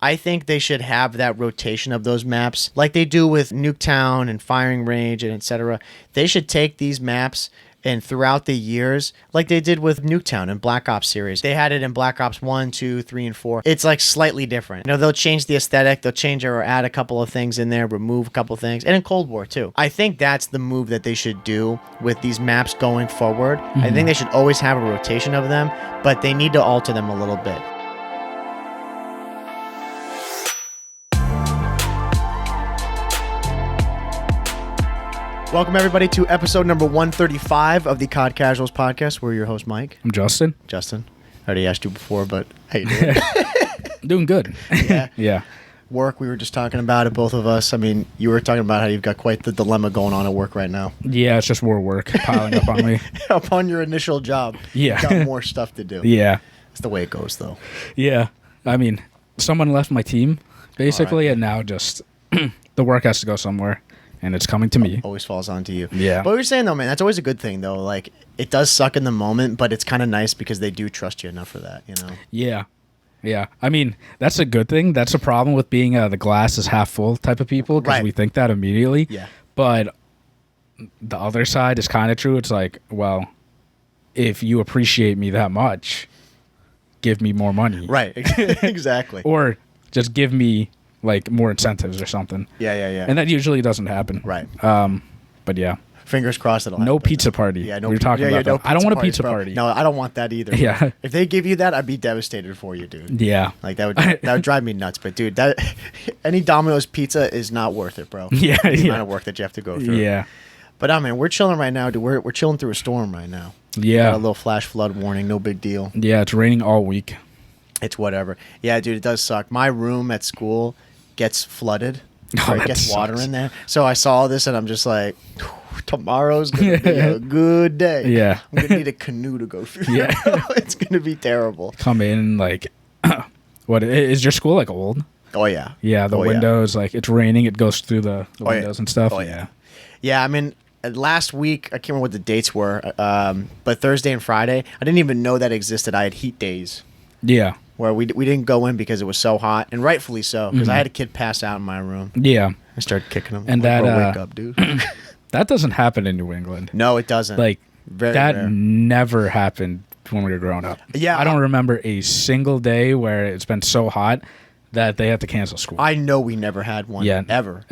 I think they should have that rotation of those maps like they do with Nuketown and Firing Range and etc. They should take these maps and throughout the years, like they did with Nuketown and Black Ops series. They had it in Black Ops 1, 2, 3, and 4. It's like slightly different. You know, they'll change the aesthetic, they'll change or add a couple of things in there, remove a couple of things. And in Cold War too. I think that's the move that they should do with these maps going forward. I think they should always have a rotation of them, but they need to alter them a little bit. Welcome, everybody, to episode number 135 of the COD Casuals podcast. We're your host, Mike. I'm Justin. Justin. I already asked you before, but how you doing? Doing good. Yeah. Yeah. Work, we were just talking about it, both of us. I mean, you were talking about how you've got quite the dilemma going on at work right now. Yeah, it's just more work piling up on me. Upon your initial job, Yeah. you've got more stuff to do. Yeah. That's the way it goes, though. Yeah. I mean, someone left my team, basically, and now just the work has to go somewhere. And it's coming to me. Always falls onto you. Yeah. But what you're saying, though, man, that's always a good thing, though. Like, it does suck in the moment, but it's kind of nice because they do trust you enough for that, you know? Yeah. Yeah. I mean, that's a good thing. That's a problem with being the glass is half full type of people because we think that immediately. Yeah. But the other side is kind of true. It's like, well, if you appreciate me that much, give me more money. Right. Exactly. Or just give me like more incentives or something. Yeah. And that usually doesn't happen. Right. But yeah. Fingers crossed it'll No happen. pizza party. Yeah, we were talking about that. I don't want a pizza party. No, I don't want that either. Yeah. If they give you that, I'd be devastated for you, dude. Yeah. Like that would drive me nuts. But dude, that any Domino's pizza is not worth it, bro. Yeah. The amount of work that you have to go through. Yeah. But I mean, we're chilling right now, dude. We're chilling through a storm right now. Yeah. Got a little flash flood warning, no big deal. Yeah, it's raining all week. It's whatever. Yeah, dude, it does suck. My room at school gets flooded. Oh, It that gets water sucks. in there. So I saw this and I'm just like, tomorrow's gonna be a good day. Yeah. I'm gonna need a canoe to go through. Yeah. It's gonna be terrible. Come in like, what is your school like old? Oh yeah. Yeah, the Oh, yeah. windows like it's raining. It goes through the Oh, yeah. windows and stuff. Oh yeah. Yeah, I mean, last week I can't remember what the dates were, but Thursday and Friday I didn't even know that existed. I had heat days Yeah. where we didn't go in because it was so hot, and rightfully so, because I had a kid pass out in my room. Yeah. I started kicking him. And I'm like, that, "Bro, wake up, dude." That doesn't happen in New England. No, it doesn't. Like Very that rare. never happened when we were growing up. Yeah, I don't remember a single day where it's been so hot that they have to cancel school. I know we never had one. Yeah. Ever.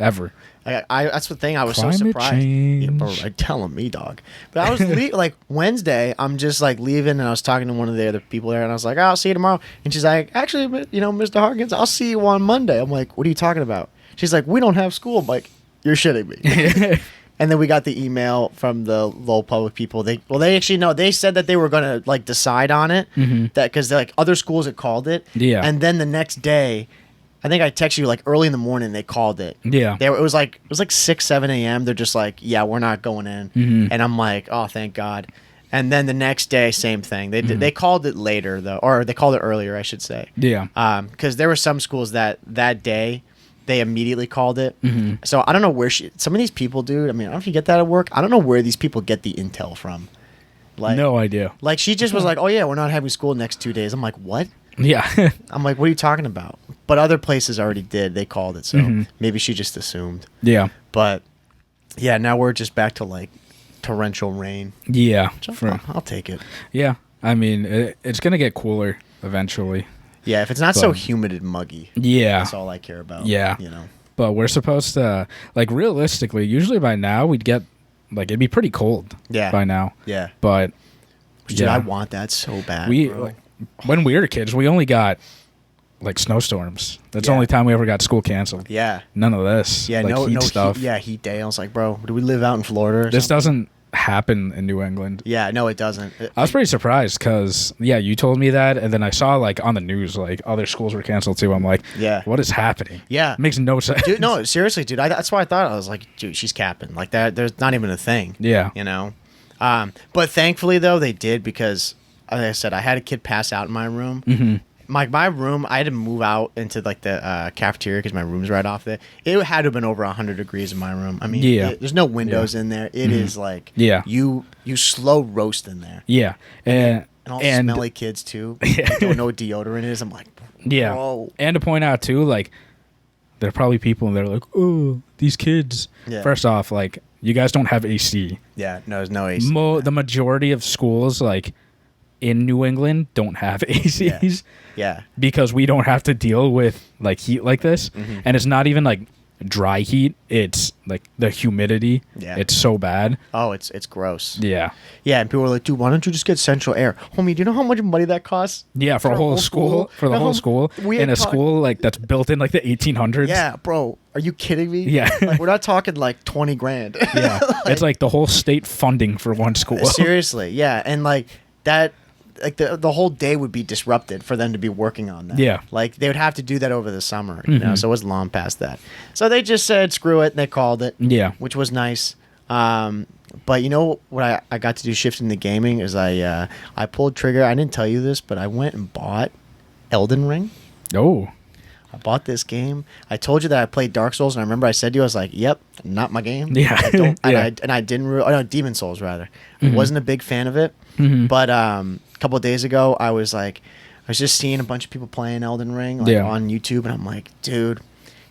I That's the thing. I was Climate so surprised. Yeah, bro, change. like, telling me, dog. But I was like Wednesday. I'm just like leaving, and I was talking to one of the other people there, and I was like, "Oh, I'll see you tomorrow." And she's like, "Actually, you know, Mr. Harkins, I'll see you on Monday." I'm like, "What are you talking about?" She's like, "We don't have school." I'm like, "You're shitting me." And then we got the email from the low public people. They actually no. They said that they were gonna like decide on it. That because like other schools had called it. Yeah. And then the next day, I think I texted you like early in the morning. They called it. Yeah. It was like 6, 7 a.m. They're just like, yeah, we're not going in. And I'm like, oh, thank God. And then the next day, same thing. They called it later though, or they called it earlier, I should say. Yeah. Because there were some schools that day they immediately called it. So I don't know where some of these people, dude. I mean, I don't know if you get that at work. I don't know where these people get the intel from. Like, No idea. Like she just was like, oh yeah, we're not having school next 2 days. I'm like, what? Yeah. I'm like, what are you talking about? But other places already did. They called it, so maybe she just assumed. Yeah. But yeah, now we're just back to like torrential rain. Yeah. I'll take it. Yeah. I mean, it's going to get cooler eventually. Yeah, if it's not so humid and muggy. Yeah. That's all I care about. Yeah. You know. But we're supposed to, like, realistically, usually by now we'd get, like, it'd be pretty cold. Yeah. By now. Yeah. But, Dude, I want that so bad. Bro. When we were kids, we only got, like, snowstorms. That's the only time we ever got school canceled. Yeah. None of this. Yeah, like, no heat stuff. Heat day. I was like, bro, do we live out in Florida or This something? doesn't happen in New England. Yeah, no, it doesn't. I was pretty surprised because, you told me that, and then I saw, like, on the news, like, other schools were canceled, too. I'm like, Yeah. what is happening? Yeah. It makes no sense. Dude, no, seriously, dude. That's why I thought. I was like, dude, she's capping. Like that. There's not even a thing. Yeah. You know. But thankfully, though, they did because, like I said, I had a kid pass out in my room. Mm-hmm. My room, I had to move out into like the cafeteria because my room's right off there. It had to have been over 100 degrees in my room. I mean, there's no windows in there. It is like you slow roast in there. Yeah. And all smelly kids too. Don't know what deodorant is. I'm like, Yeah. bro. And to point out too, like, there are probably people and they're like, oh, these kids. Yeah. First off, like, you guys don't have AC. Yeah, no, there's no AC. The majority of schools, like, in New England don't have ACs Yeah. because we don't have to deal with, like, heat like this. Mm-hmm. And it's not even, like, dry heat. It's, like, the humidity. Yeah. It's so bad. Oh, it's gross. Yeah. Yeah, and people were like, dude, why don't you just get central air? Homie, do you know how much money that costs? Yeah, for a whole school. For the No, whole school. we In ain't a school, like, that's built in, like, the 1800s. Yeah, bro. Are you kidding me? Yeah. Like, we're not talking like 20 grand. Yeah. It's like the whole state funding for one school. Seriously, yeah. And like that, like the whole day would be disrupted for them to be working on that. Yeah. Like they would have to do that over the summer, you know, so it was long past that. So they just said, screw it, and they called it. Yeah. Which was nice. But you know what I got to do shifting to gaming is I pulled trigger. I didn't tell you this, but I went and bought Elden Ring. Oh. I bought this game. I told you that I played Dark Souls, and I remember I said to you, I was like, "Yep, not my game." Yeah. I don't, Yeah. and I didn't. Oh no, Demon Souls rather. I wasn't a big fan of it. But a couple of days ago, I was just seeing a bunch of people playing Elden Ring on YouTube, and I'm like, dude,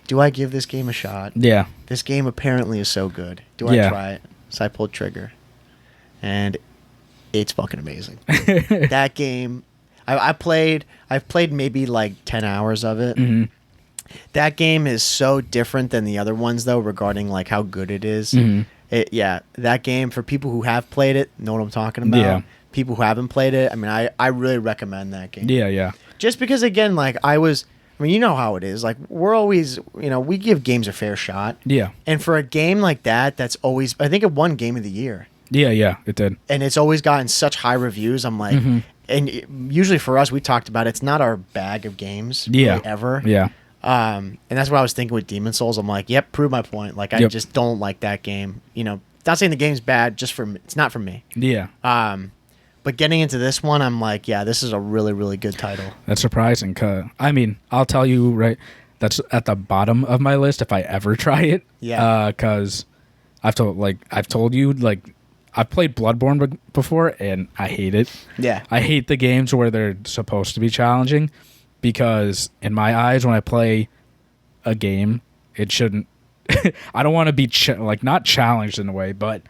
do I give this game a shot? Yeah. This game apparently is so good. Do I try it? So I pulled trigger, and it's fucking amazing. That game, I've played maybe like 10 hours of it. That game is so different than the other ones though, regarding like how good it is. That game, for people who have played it, know what I'm talking about. Yeah. People who haven't played it, I mean, I really recommend that game. Yeah, yeah. Just because, again, like I mean, you know how it is. Like we're always, you know, we give games a fair shot. Yeah. And for a game like that, that's always, I think it won Game of the Year. Yeah, yeah, it did. And it's always gotten such high reviews. I'm like, and usually for us, we talked about it's not our bag of games really, ever. Yeah. And that's what I was thinking with Demon Souls. I'm like, yep, prove my point. Like, I just don't like that game. You know, not saying the game's bad, just it's not for me. Yeah. But getting into this one, I'm like, yeah, this is a really, really good title. That's surprising. 'Cause, I mean, I'll tell you, right, that's at the bottom of my list if I ever try it. Yeah. Because I've told you, like, I've played Bloodborne before, and I hate it. Yeah. I hate the games where they're supposed to be challenging, because in my eyes, when I play a game, it shouldn't. I don't want to be not challenged in a way, but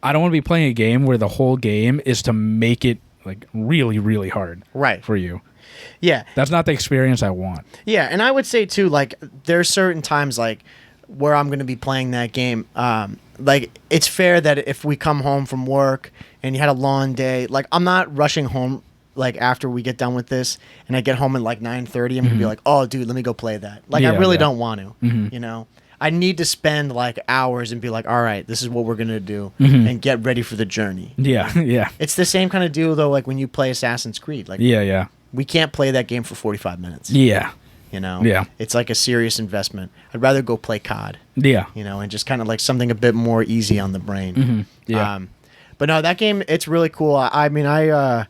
I don't want to be playing a game where the whole game is to make it like really, really hard, right, for you. Yeah, that's not the experience I want. Yeah, and I would say too, like there's certain times like where I'm going to be playing that game. Like it's fair that if we come home from work and you had a long day, like I'm not rushing home. Like after we get done with this and I get home at like 9:30, I'm gonna be like, oh dude, let me go play that. Like I really don't want to, you know. I need to spend like hours and be like, all right, this is what we're gonna do, and get ready for the journey. Yeah, yeah. It's the same kind of deal though, like when you play Assassin's Creed. Like, yeah. We can't play that game for 45 minutes. Yeah. You know? Yeah. It's like a serious investment. I'd rather go play COD. Yeah. You know, and just kind of like something a bit more easy on the brain. Yeah. But no, that game, it's really cool. I mean, I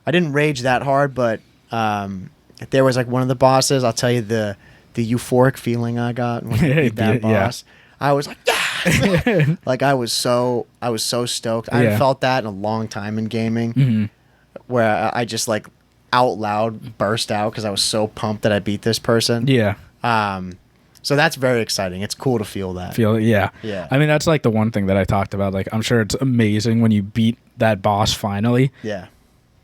didn't rage that hard, but there was like one of the bosses, I'll tell you the euphoric feeling I got when I beat that boss. I was like, yeah. Like I was so stoked. I hadn't felt that in a long time in gaming, where I just like out loud burst out because I was so pumped that I beat this person. Yeah. So that's very exciting. It's cool to feel that. Yeah. Yeah. I mean, that's like the one thing that I talked about. Like, I'm sure it's amazing when you beat that boss finally. Yeah.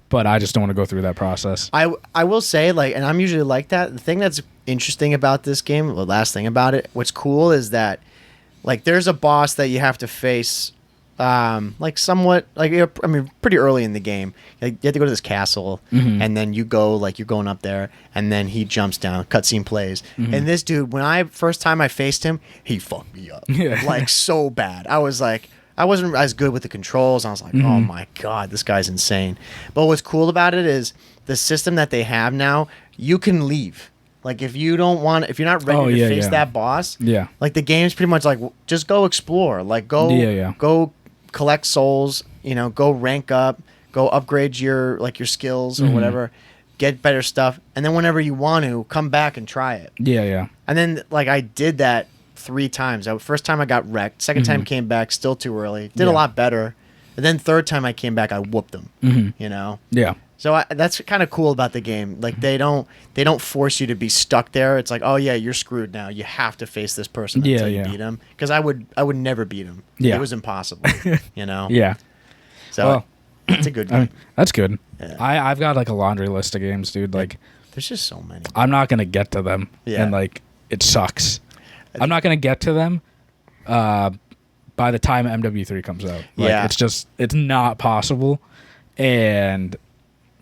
But I just don't want to go through that process. I will say, like, and I'm usually like that. The thing that's interesting about this game, the last thing about it, what's cool is that, like, there's a boss that you have to face, like, somewhat, like, I mean, pretty early in the game. Like, you have to go to this castle, and then you go, like, you're going up there, and then he jumps down, cutscene plays. And this dude, first time I faced him, he fucked me up. Like, so bad. I was like, I wasn't as good with the controls. I was like, oh my God, this guy's insane. But what's cool about it is the system that they have now, you can leave. Like if you're not ready to face that boss, like the game's pretty much like, just go explore. Like go collect souls, you know, go rank up, go upgrade your skills or whatever, get better stuff. And then whenever you want to, come back and try it. Yeah. And then like I did that 3 times. First time I got wrecked. Second time came back, still too early. Did a lot better. And then third time I came back, I whooped them. You know? Yeah. So that's kind of cool about the game. Like they don't force you to be stuck there. It's like, oh yeah, you're screwed now. You have to face this person until you beat him. Because I would never beat him. Yeah. It was impossible. You know. Yeah. So it's a good game. That's good. Yeah. I've got like a laundry list of games, dude. Like there's just so many. I'm not gonna get to them. Yeah. And like it sucks. I'm not gonna get to them by the time MW3 comes out. Like, Yeah. it's not possible. And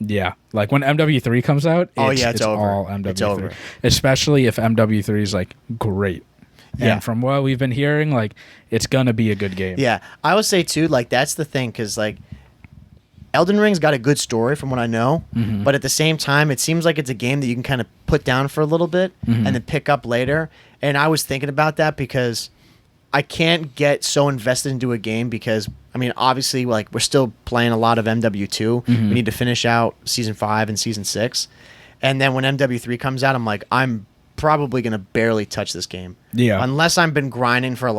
yeah, like when MW3 comes out, it's over. all MW3. It's over. Especially if MW3 is like great. Yeah. And from what we've been hearing, like it's gonna be a good game. Yeah, I would say too. Like that's the thing, because like Elden Ring's got a good story from what I know, but at the same time, it seems like it's a game that you can kind of put down for a little bit and then pick up later. And I was thinking about that because I can't get so invested into a game because, I mean, obviously, like we're still playing a lot of MW2. We need to finish out Season 5 and Season 6. And then when MW3 comes out, I'm like, I'm probably going to barely touch this game. Yeah. Unless I've been grinding for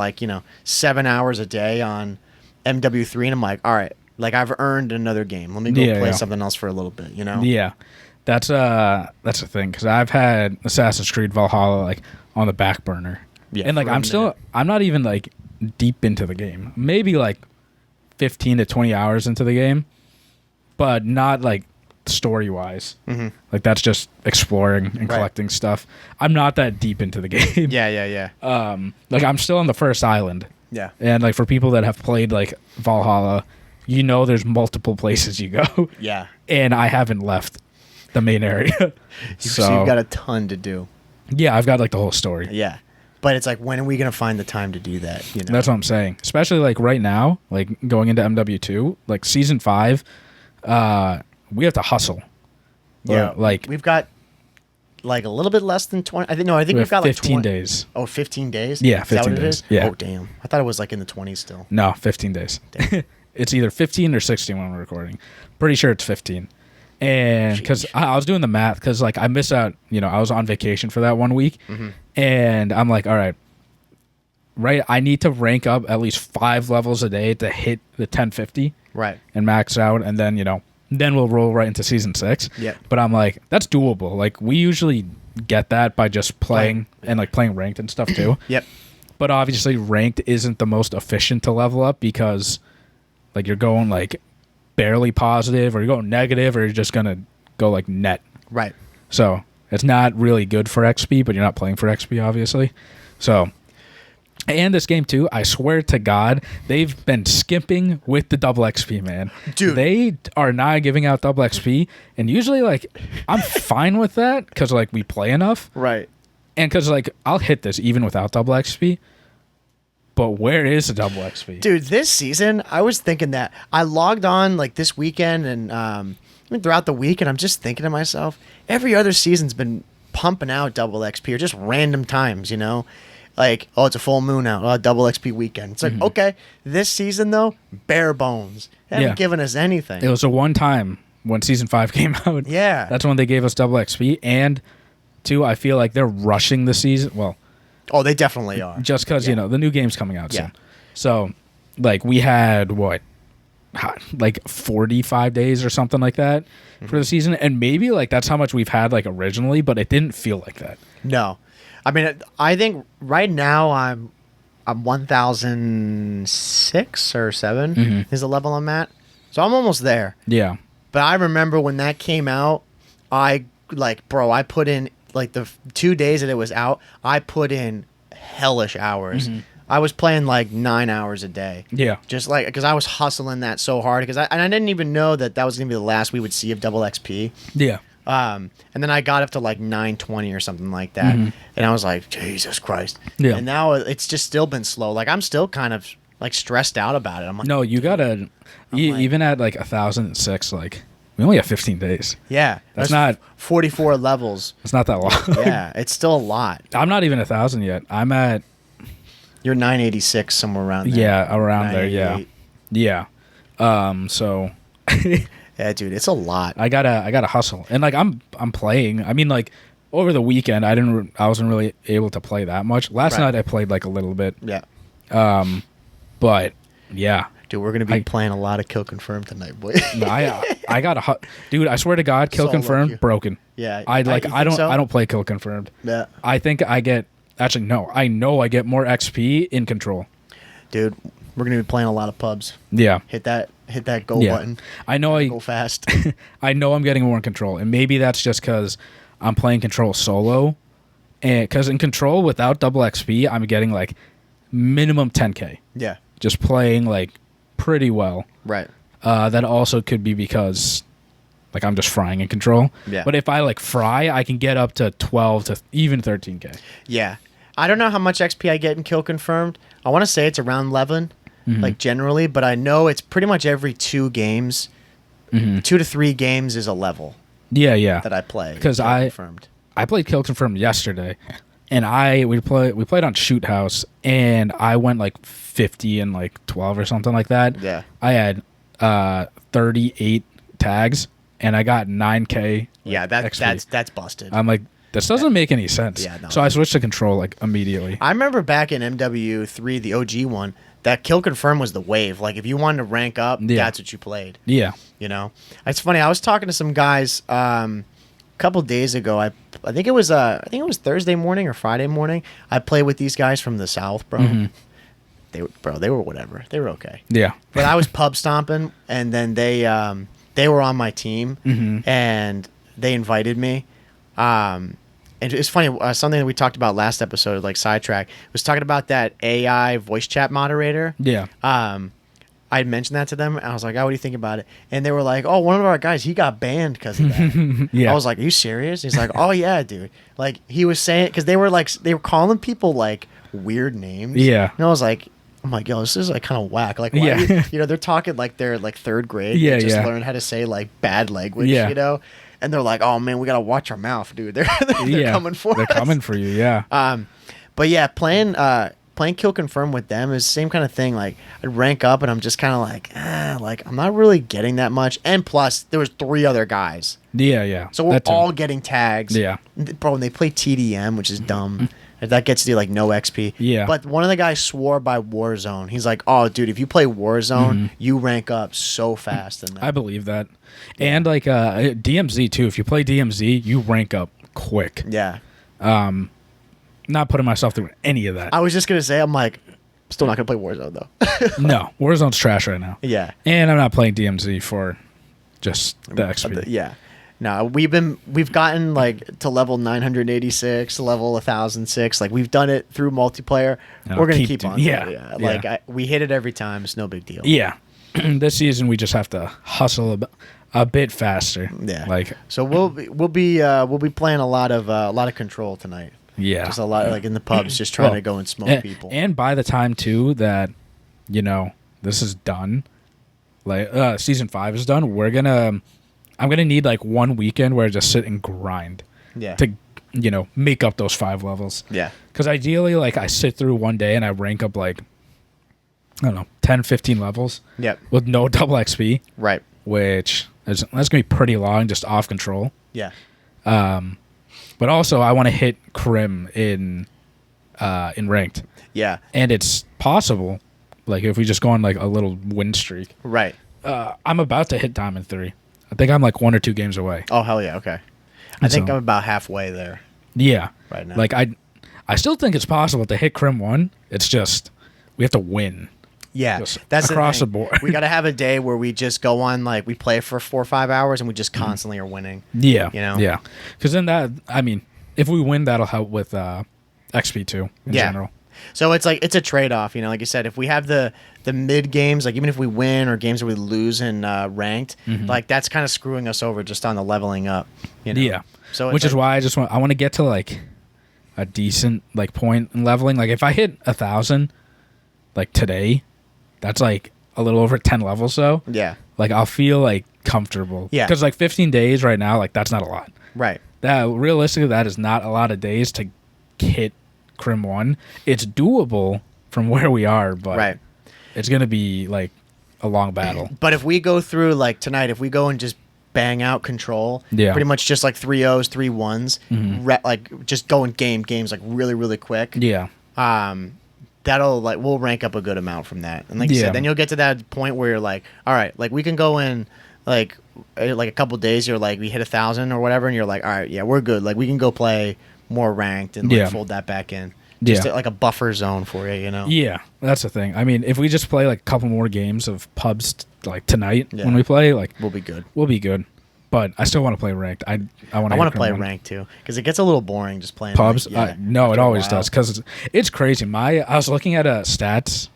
7 hours a day on MW3 and I'm like, all right, like I've earned another game. Let me go play something else for a little bit, you know? Yeah. That's the thing, because I've had Assassin's Creed Valhalla like on the back burner. Yeah, and like I'm not even like deep into the game. Maybe like 15 to 20 hours into the game, but not like story wise. Like that's just exploring and collecting stuff. I'm not that deep into the game. Yeah. Like I'm still on the first island. Yeah. And like for people that have played like Valhalla, you know there's multiple places you go. Yeah. And I haven't left the main area. So you've got a ton to do. Yeah, I've got like the whole story. Yeah. But it's like, when are we going to find the time to do that? You know? That's what I'm saying. Especially like right now, like going into MW2, like Season 5, we have to hustle. Yeah. Like we've got like a little bit less than 20. I think we've got 15 like 20 days. Oh, 15 days? Yeah, 15 is that what days. it is? Yeah. Oh, damn. I thought it was like in the 20s still. No, 15 days. It's either 15 or 16 when we're recording. Pretty sure it's 15. And because I was doing the math, because like I miss out, I was on vacation for that 1 week, and I'm like, all right, I need to rank up at least 5 levels a day to hit the 1050, right, and max out, and then then we'll roll right into Season 6. Yeah. But I'm like, that's doable. Like we usually get that by just playing and like playing ranked and stuff too. Yep. But obviously ranked isn't the most efficient to level up because like you're going like barely positive, or you're going negative, or you're just gonna go like net. Right. So it's not really good for XP, but you're not playing for XP, obviously. So, and this game too, I swear to God, they've been skimping with the double XP, man. Dude, they are not giving out double XP, and usually like I'm fine with that because like we play enough, right? And because like I'll hit this even without double XP. But where is the double XP? Dude, this season, I was thinking that. I logged on like this weekend and even throughout the week, and I'm just thinking to myself, every other season's been pumping out double XP or just random times, Like, oh, it's a full moon out, double XP weekend. It's like, okay, this season, though, bare bones. They haven't given us anything. It was a one time when Season 5 came out. Yeah. That's when they gave us double XP. And, 2, I feel like they're rushing the season. Well, oh, they definitely are. Just because, the new game's coming out soon. So, like, we had, like 45 days or something like that for the season. And maybe, like, that's how much we've had, like, originally, but it didn't feel like that. No. I mean, I think right now I'm 1,006 or 7 is the level I'm at. So I'm almost there. Yeah. But I remember when that came out, I put in, like, the 2 days that it was out, I put in hellish hours. I was playing, like, 9 hours a day. Yeah. Just, like, because I was hustling that so hard. And I didn't even know that was going to be the last we would see of double XP. Yeah. And then I got up to, like, 920 or something like that. And I was like, Jesus Christ. Yeah. And now it's just still been slow. Like, I'm still kind of, like, stressed out about it. I'm like, no, you got to, even at, like, 1,006, like, we only have 15 days. Yeah. That's not 44 levels. It's not that long. Yeah. It's still a lot. I'm not even 1,000 yet. I'm at. You're 986, somewhere around there. Yeah, around there. Yeah. Yeah. So. Yeah, dude, it's a lot. I gotta hustle. And like I'm playing. I mean, like over the weekend I wasn't really able to play that much. Last night I played like a little bit. Yeah. But yeah. Dude, we're gonna be playing a lot of Kill Confirm tonight, boy. No, I got a dude. I swear to God, Kill Solo Confirmed queue. broken. Yeah, I don't so? I don't play Kill Confirmed. Yeah, I think I get actually no. I know I get more XP in Control. dude, we're gonna be playing a lot of pubs. Yeah, Hit that go button. I know I Go fast. I know I'm getting more in Control, and maybe that's just because I'm playing Control solo, and because in Control without double XP, I'm getting like minimum 10K. Yeah, Just playing like pretty well. right. That also could be because like I'm just frying in Control. Yeah. But if I like fry, I can get up to 12 to even 13K. Yeah, I don't know how much XP I get in Kill Confirmed. I want to say it's around 11, like generally, but I know it's pretty much every 2 games, 2 to 3 games is a level Yeah. that I play. Because Kill Confirmed. I played Kill Confirmed yesterday, and we played on Shoot House, and I went like 50 and like 12 or something like that. Yeah. I had 38 tags, and I got 9K. Yeah, XP. that's busted. I'm like, this doesn't make any sense. Yeah, no. So I switched to Control like immediately. I remember back in MW3, the OG one, that Kill Confirm was the wave. Like if you wanted to rank up, that's what you played. Yeah. You know, it's funny. I was talking to some guys a couple days ago. I think it was Thursday morning or Friday morning. I played with these guys from the South, bro. They were whatever. They were okay. Yeah. But I was pub stomping, and then they were on my team, and they invited me. And it's funny, something that we talked about last episode, like sidetrack, was talking about that AI voice chat moderator. Yeah. I mentioned that to them, and I was like, "Oh, what do you think about it?" And they were like, "Oh, one of our guys, he got banned because of that." Yeah. I was like, "Are you serious?" He's like, "Oh yeah, dude." Like he was saying, because they were calling people like weird names. Yeah. And I was like, "Oh my god, this is like kind of whack." Like, why Yeah. they're talking like they're like 3rd grade. Yeah, They just yeah. learn how to say like bad language. Yeah. You know. And they're like, "Oh man, we gotta watch our mouth, dude. They're coming for us. They're coming for you, yeah. But yeah, playing Kill Confirm with them is the same kind of thing. Like I'd rank up and I'm just kind of like I'm not really getting that much. And plus, there was 3 other guys, Yeah. so we're That too. all getting tags. Yeah. Bro, and they play TDM, which is dumb. That gets you like no XP. Yeah. But one of the guys swore by Warzone. He's like, "Oh, dude, if you play Warzone, you rank up so fast." In that. I believe that. And like DMZ too. If you play DMZ, you rank up quick. Yeah. Not putting myself through any of that. I was just gonna say, I'm like, still not gonna play Warzone though. No, Warzone's trash right now. Yeah. And I'm not playing DMZ for just the XP. Yeah. No, we've gotten like to level 986, level 1006. Like we've done it through multiplayer. And We're I'll gonna keep keep doing- on. yeah, Yeah. yeah. Like we hit it every time. It's no big deal. Yeah. This season we just have to hustle a bit faster. Yeah. Like So we'll be playing a lot of Control tonight. yeah. Just a lot like in the pubs, just trying Well, to go and smoke people. And by the time too that this is done, like season 5 is done, I'm gonna need like 1 weekend where I just sit and grind Yeah. to make up those 5 levels. Yeah. Because ideally, like I sit through one day and I rank up like I don't know 10, 15 levels Yep. with no double XP, Right. which that's gonna be pretty long just off Control. Yeah. But also I want to hit Crim in ranked, Yeah. and it's possible. Like if we just go on like a little win streak, Right. I'm about to hit Diamond 3. I think I'm like 1 or 2 games away. Oh hell yeah. Okay. I think So- I'm about halfway there Yeah, right now. like I still think it's possible to hit Crim 1. It's just we have to win. Yeah, Just that's across the the board. We got to have a day where we just go on, like we play for 4 or 5 hours, and we just constantly are winning. Yeah, You know? yeah. Because then if we win, that'll help with XP too in general. So it's like it's a trade off. Like you said, if we have the mid games, like even if we win or games where we lose in ranked, like that's kind of screwing us over just on the leveling up. Yeah. So it's which is like- why I want to get to like a decent like point in leveling. Like if I hit 1,000 like today, that's like a little over 10 levels. So Yeah. like I'll feel like comfortable. Yeah. Because like 15 days right now, like that's not a lot. Right. That realistically, that is not a lot of days to hit Crim 1. It's doable from where we are, but Right. it's gonna be like a long battle. But if we go through like tonight, if we go and just bang out Control, Yeah. pretty much just like 3-0s, 3-1s, like just going games like really really quick. Yeah. that'll like we'll rank up a good amount from that. And like you said, then you'll get to that point where you're like, all right, like we can go in like a couple days. You're like we hit 1,000 or whatever, and you're like, all right, yeah, we're good. Like we can go play more ranked and like fold that back in. Just like a buffer zone for you, you know? Yeah, that's the thing. I mean, if we just play like a couple more games of pubs like tonight when we play, like we'll be good. We'll be good. But I still want to play ranked. I want to play ranked too because it gets a little boring just playing pubs. No, it always does because it's crazy. I was looking at stats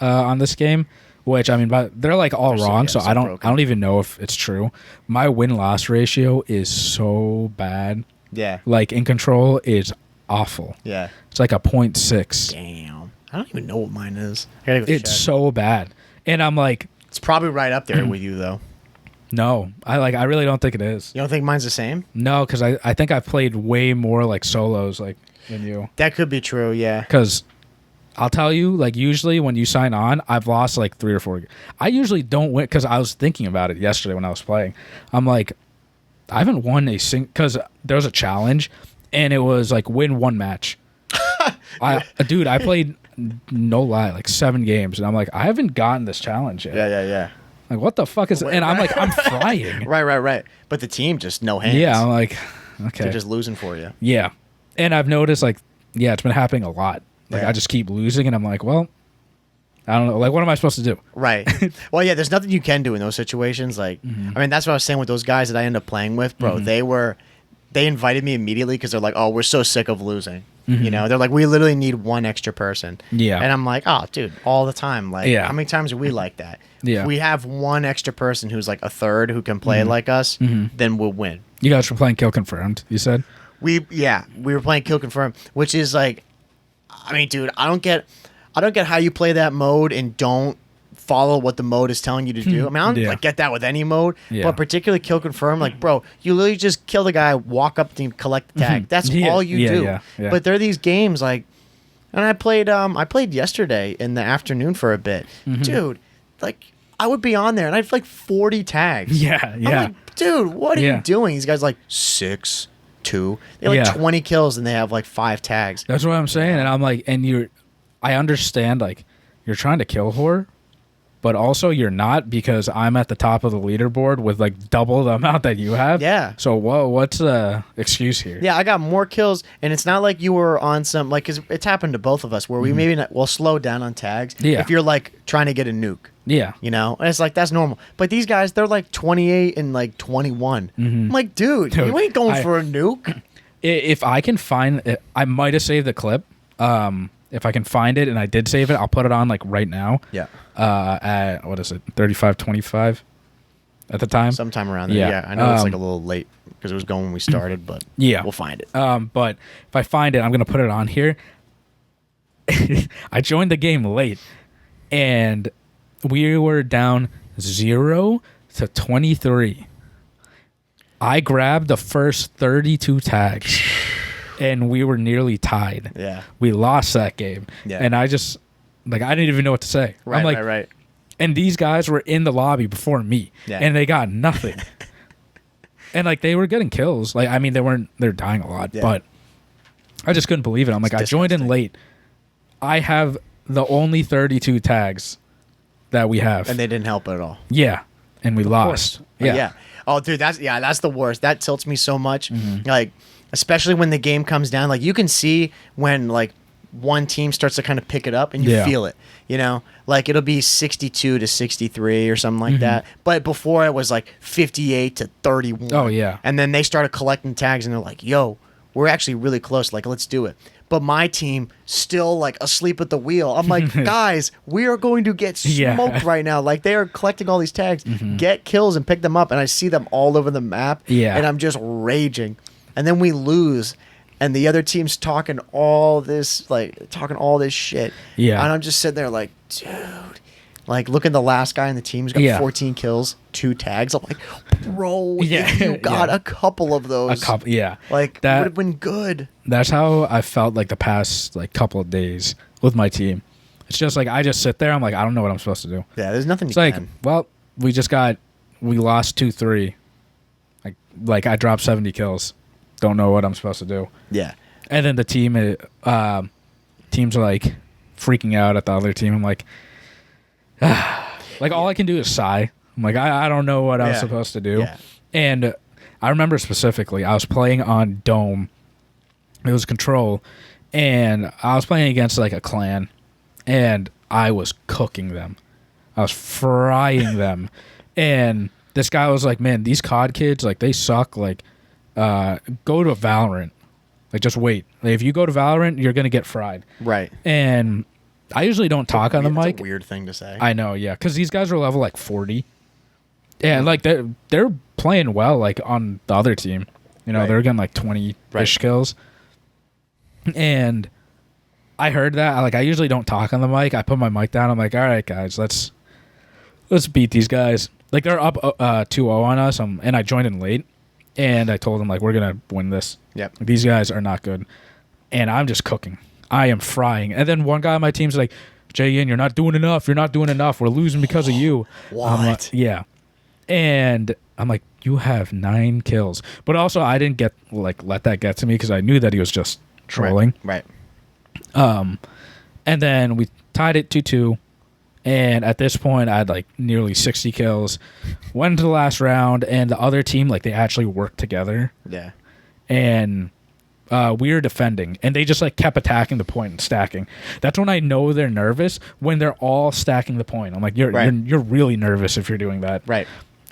on this game, which I mean, but they're like all wrong. So I don't even know if it's true. My win-loss ratio is so bad. Yeah, like in control is awful. Yeah, it's like a 0.6. Damn, I don't even know what mine is. I gotta go it's so bad, and I'm like, it's probably right up there with you though. No, I really don't think it is. You don't think mine's the same? No, because I think I've played way more like solos like than you. That could be true, yeah. Because I'll tell you, like usually when you sign on, I've lost like 3 or 4. I usually don't win because I was thinking about it yesterday when I was playing. I'm like, I haven't won a single because there was a challenge and it was like win 1 match. Dude, I played no lie like 7 games and I'm like, I haven't gotten this challenge yet. Yeah. Like, what the fuck is... And I'm like, I'm frying. Right. But the team just no hands. Yeah, I'm like, okay. They're just losing for you. Yeah. And I've noticed, like, yeah, it's been happening a lot. Like, I just keep losing, and I'm like, well, I don't know. Like, what am I supposed to do? Right. Well, yeah, there's nothing you can do in those situations. Like, I mean, that's what I was saying with those guys that I ended up playing with, bro. They invited me immediately because they're like, oh, we're so sick of losing. You know, they're like, we literally need 1 extra person. Yeah. And I'm like, oh, dude, all the time. Like, how many times are we like that? Yeah. If we have 1 extra person who's like a third who can play like us, then we'll win. You guys were playing Kill Confirmed, you said? We were playing Kill Confirmed, which is like, I mean, dude, I don't get how you play that mode and don't follow what the mode is telling you to do. I mean, I don't like get that with any mode, but particularly Kill Confirm, like, bro, you literally just kill the guy, walk up and collect the tag. That's all you do. Yeah. But there are these games like, and I played yesterday in the afternoon for a bit, dude. Like, I would be on there and I have like 40 tags. Yeah. I'm like, dude, what are you doing? These guys like 6, 2. They have like 20 kills and they have like 5 tags. That's what I'm saying, and I'm like, I understand like you're trying to kill whore. But also you're not because I'm at the top of the leaderboard with like double the amount that you have. Yeah. So what's the excuse here? Yeah, I got more kills, and it's not like you were on some like because it's happened to both of us where we we'll slow down on tags. Yeah. If you're like trying to get a nuke. Yeah. You know, and it's like that's normal. But these guys, they're like 28 and like 21. I'm like, dude, you ain't going for a nuke. If I can find it, I might have saved the clip. If I can find it, and I did save it, I'll put it on like right now. Yeah. At what is it, 35:25 at the time? Sometime around there. Yeah. I know it's like a little late because it was going when we started, but we'll find it. But if I find it, I'm gonna put it on here. I joined the game late, and we were down 0-23. I grabbed the first 32 tags. And we were nearly tied. Yeah. We lost that game. Yeah. And I just, like, I didn't even know what to say. Right, I'm like, right. And these guys were in the lobby before me. Yeah. And they got nothing. And, like, they were getting kills. Like, I mean, they're dying a lot. Yeah. But I just couldn't believe it. I'm like, I joined in late. I have the only 32 tags that we have. And they didn't help at all. Yeah. And we lost. Yeah. Oh, dude, that's the worst. That tilts me so much. Like, especially when the game comes down, like you can see when like one team starts to kind of pick it up and you feel it, you know, like it'll be 62-63 or something like that. But before it was like 58-31. Oh yeah. And then they started collecting tags and they're like, yo, we're actually really close. Like, let's do it. But my team still like asleep at the wheel. I'm like, guys, we are going to get smoked right now. Like they are collecting all these tags, get kills and pick them up. And I see them all over the map. Yeah. And I'm just raging. And then we lose, and the other team's talking all this shit. Yeah. And I'm just sitting there like, dude. Like, look at the last guy in the team who's got 14 kills, 2 tags. I'm like, bro, if you got a couple of those. Like, that would have been good. That's how I felt like the past like couple of days with my team. It's just like, I just sit there. I'm like, I don't know what I'm supposed to do. Yeah, there's nothing it's like, well, we lost 2-3. Like I dropped 70 kills. Don't know what I'm supposed to do. Yeah. And then the teams are like freaking out at the other team. I'm like, like all I can do is sigh. I'm like, I don't know what I was supposed to do. Yeah. And I remember specifically, I was playing on Dome. It was Control, and I was playing against like a clan, and I was cooking them. I was frying them, and this guy was like, "Man, these COD kids, like, they suck. Like, go to Valorant. Like, just wait. Like, if you go to Valorant, you're gonna get fried." Right. And I usually don't talk on the mic. That's a weird thing to say. I know, yeah, because these guys are level like 40. Yeah, like they're playing well, like on the other team. You know, Right. they're getting like 20-ish kills. And I heard that. I usually don't talk on the mic. I put my mic down. I'm like, all right, guys, let's beat these guys. Like, they're up 2-0 on us. And I joined in late. And I told them, like, we're going to win this. Yep. These guys are not good. And I'm just cooking. I am frying. And then one guy on my team's like, Jay-In, you're not doing enough. You're not doing enough. We're losing because of you. What? I'm like, yeah. And I'm like, you have 9 kills. But also, I didn't let that get to me because I knew that he was just trolling. Right. And then we tied it 2-2. And at this point, I had like nearly 60 kills. Went into the last round, and the other team, like, they actually worked together. Yeah. And we were defending, and they just like kept attacking the point and stacking. That's when I know they're nervous, when they're all stacking the point. I'm like, you're really nervous if you're doing that. Right.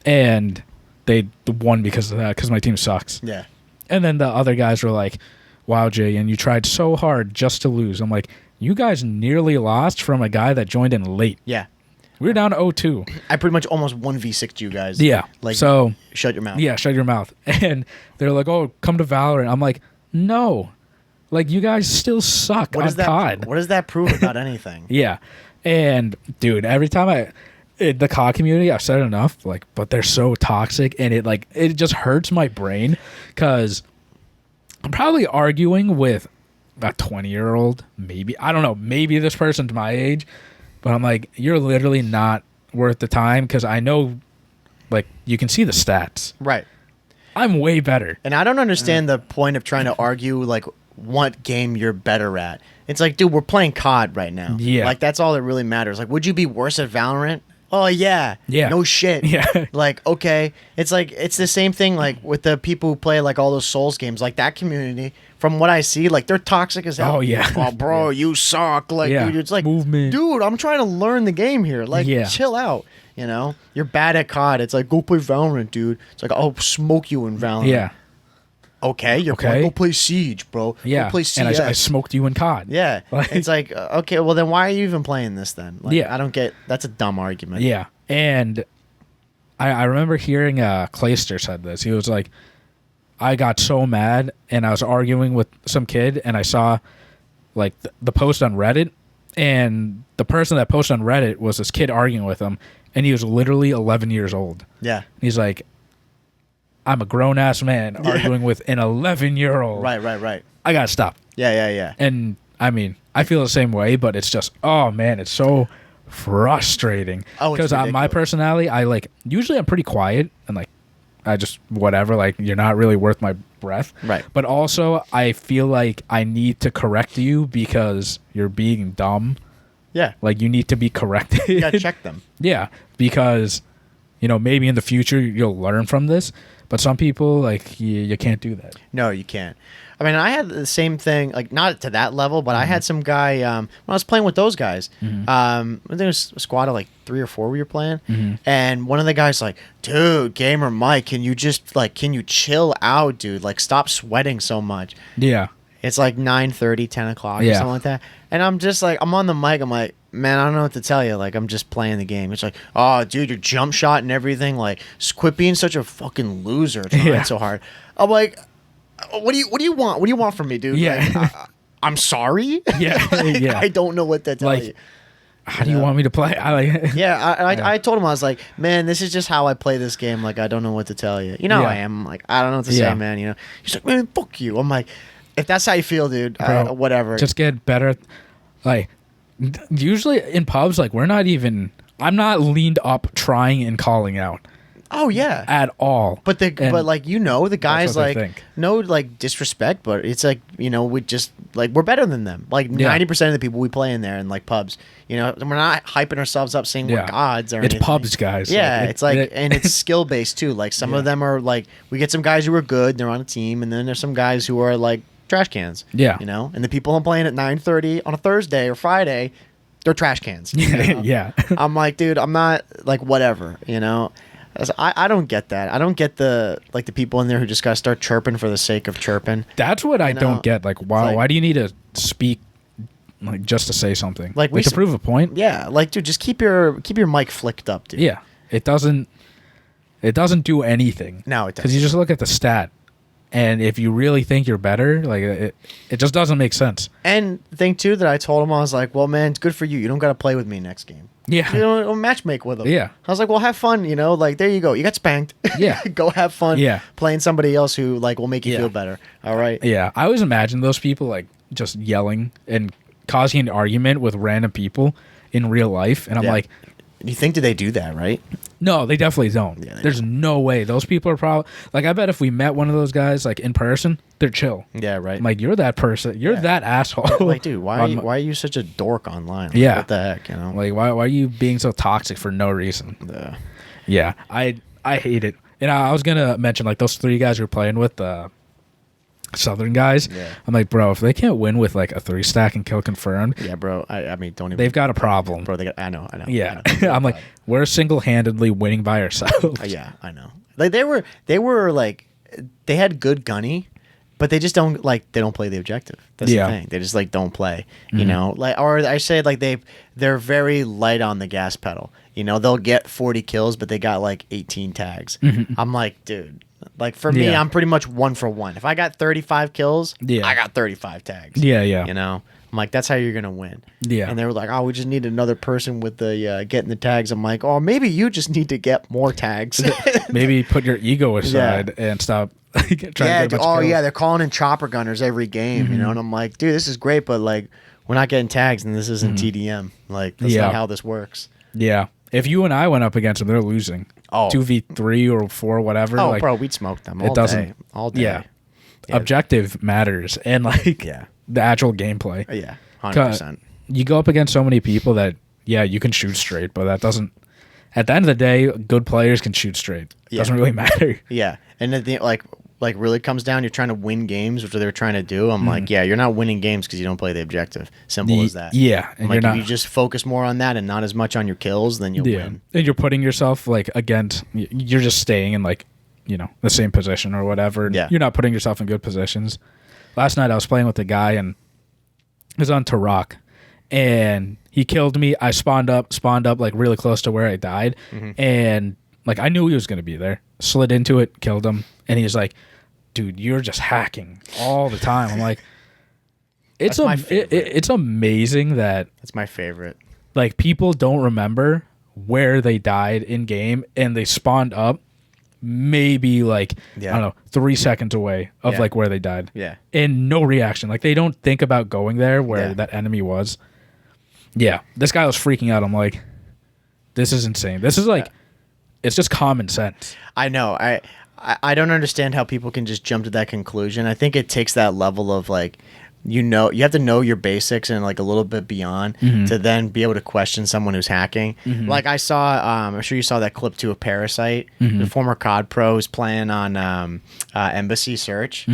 And they won because of that, because my team sucks. Yeah. And then the other guys were like, wow, Jay, and you tried so hard just to lose. I'm like, you guys nearly lost from a guy that joined in late. Yeah. We were down to 0-2. I pretty much almost 1v6'd you guys. Yeah. Like, so shut your mouth. Yeah, shut your mouth. And they're like, oh, come to Valorant. I'm like, no. Like, you guys still suck on COD. What does that prove about anything? Yeah. And, dude, every time the COD community, I've said it enough, like, but they're so toxic, and it just hurts my brain, because I'm probably arguing with a 20-year-old, maybe. I don't know. Maybe this person's my age, but I'm like, you're literally not worth the time, because I know, like, you can see the stats. Right. I'm way better. And I don't understand the point of trying to argue, like, what game you're better at. It's like, dude, we're playing COD right now. Yeah. Like, that's all that really matters. Like, would you be worse at Valorant? Oh, yeah. Yeah. No shit. Yeah. Like, okay. It's like, it's the same thing, like, with the people who play, like, all those Souls games. Like, that community, from what I see, like, they're toxic as hell. Oh, yeah. Oh, bro, you suck. Like, Yeah. dude, it's like, Movement. dude, I'm trying to learn the game here. Like, Yeah. chill out. You know? You're bad at COD. It's like, go play Valorant, dude. It's like, I'll smoke you in Valorant. Yeah. Okay, you're Okay. go play Siege, bro. Yeah. Go play CS. And I smoked you in COD. Yeah. Like- It's like, okay, well, then why are you even playing this then? Like, Yeah. I don't get, that's a dumb argument. Yeah. And I remember hearing Clayster said this. He was like, I got so mad, and I was arguing with some kid, and I saw, like, the post on Reddit, and the person that posted on Reddit was this kid arguing with him, and he was literally 11 years old. Yeah. He's like, I'm a grown-ass man arguing with an 11-year-old. Right. I gotta stop. Yeah. And, I mean, I feel the same way, but it's just, oh, man, it's so frustrating. Oh, it's because my ridiculous. personality, usually I'm pretty quiet, and, like, I just, whatever, like, you're not really worth my breath. Right. But also, I feel like I need to correct you because you're being dumb. Yeah. Like, you need to be corrected. You gotta check them. Yeah, because, you know, maybe in the future you'll learn from this, but some people, like, you can't do that. No, you can't. I mean, I had the same thing, like, not to that level, but I had some guy, when I was playing with those guys, I think it was a squad of, like, 3 or 4 we were playing, and one of the guys like, dude, Gamer Mike, can you chill out, dude? Like, stop sweating so much. Yeah. It's like 9:30, 10 o'clock or Yeah. something like that. And I'm just like, I'm on the mic. I'm like, man, I don't know what to tell you. Like, I'm just playing the game. It's like, oh, dude, your jump shot and everything. Like, quit being such a fucking loser trying so hard. I'm like, what do you want? What do you want from me, dude? Yeah. Like, I'm sorry. Yeah. Like, Yeah. I don't know what to tell Like, you. how do you want me to play? I told him, I was like, man, this is just how I play this game. Like, I don't know what to tell you. You know how I am. Like, I don't know what to say, man. You know. He's like, man, fuck you. I'm like, if that's how you feel, dude, Bro, whatever. Just get better. Like, usually in pubs, like, I'm not leaned up trying and calling out. Oh yeah. at all. But like the guys what they like think. no like disrespect, but it's like we just like we're better than them. Like 90% of the people we play in there in like pubs, we're not hyping ourselves up saying we're gods or it's anything. pubs, guys. Yeah, it's like and it's skill based too. Like some of them are like we get some guys who are good, they're on a team, and then there's some guys who are like trash cans. Yeah. And the people I'm playing at 9:30 on a Thursday or Friday, they're trash cans. Yeah. I'm like, dude, I'm not like whatever. I don't get that. I don't get the people in there who just gotta start chirping for the sake of chirping. That's what I don't get. Like, why do you need to speak like just to say something? Like to prove a point? Yeah, like dude, just keep your mic flicked up, dude. Yeah, it doesn't do anything. No, it doesn't. Because you just look at the stat, and if you really think you're better, like it just doesn't make sense. And the thing too that I told him, I was like, well, man, it's good for you. You don't gotta play with me next game. Yeah. Matchmake with them. Yeah. I was like, well, have fun, like, there you go. You got spanked. Yeah. Go have fun playing somebody else who, like, will make you Yeah. feel better. All right? Yeah. I always imagine those people, like, just yelling and causing an argument with random people in real life. And I'm like... You think they do that, right? No, they definitely don't. Yeah, There's no way. Those people are probably... Like, I bet if we met one of those guys, like, in person, they're chill. Yeah, right. I'm like, you're that person. You're that asshole. Like, dude, why are you such a dork online? Like, Yeah. What the heck, Like, why are you being so toxic for no reason? Yeah. I hate it. And I was going to mention, like, those 3 guys we were playing with, Southern guys. Yeah. I'm like, bro, if they can't win with, like, a 3-stack and kill confirmed... Yeah, bro. I mean, don't even... They've got a problem. Bro, I know. Yeah. I'm like, we're single-handedly winning by ourselves. Yeah, I know. Like, they were, like... They had good gunny, but they just don't, like... They don't play the objective. That's the thing. They just, like, don't play. Like... Or I say, like, they're very light on the gas pedal. They'll get 40 kills, but they got, like, 18 tags. I'm like, dude... Like, for me, I'm pretty much 1 for 1. If I got 35 kills, I got 35 tags. Yeah. I'm like, that's how you're going to win. Yeah. And they were like, oh, we just need another person with the getting the tags. I'm like, oh, maybe you just need to get more tags. Maybe put your ego aside and stop trying to get a bunch of kills. They're calling in chopper gunners every game, And I'm like, dude, this is great, but, like, we're not getting tags, and this isn't TDM. Like, that's not how this works. Yeah. If you and I went up against them, they're losing. 2v3 or 4, whatever. Oh, bro, we'd smoke them all day. All day. Yeah. Objective matters. And, like, the actual gameplay. Yeah, 100%. You go up against so many people that, you can shoot straight, but that doesn't... At the end of the day, good players can shoot straight. Doesn't really matter. Yeah. And at the, like really comes down, you're trying to win games, which they're trying to do. I'm like, you're not winning games because you don't play the objective. Simple as that. Yeah. And like, if you just focus more on that and not as much on your kills, then you'll win. And you're putting yourself, like, against... You're just staying in, like, the same position or whatever. Yeah. You're not putting yourself in good positions. Last night I was playing with a guy and it was on Turok. And he killed me. I spawned up like really close to where I died. And like I knew he was going to be there. Slid into it, killed him. And he was like, dude, you're just hacking all the time. I'm like, it's amazing that... That's my favorite. Like people don't remember where they died in game and they spawned up maybe like, I don't know, 3 seconds away of like where they died. Yeah. And no reaction. Like they don't think about going there where that enemy was. Yeah, this guy was freaking out. I'm like, this is insane. This is like, it's just common sense. I know. I don't understand how people can just jump to that conclusion. I think it takes that level of like, you have to know your basics and like a little bit beyond to then be able to question someone who's hacking. Like I saw, I'm sure you saw that clip too of Parasite, the former COD pro who's playing on Embassy Search,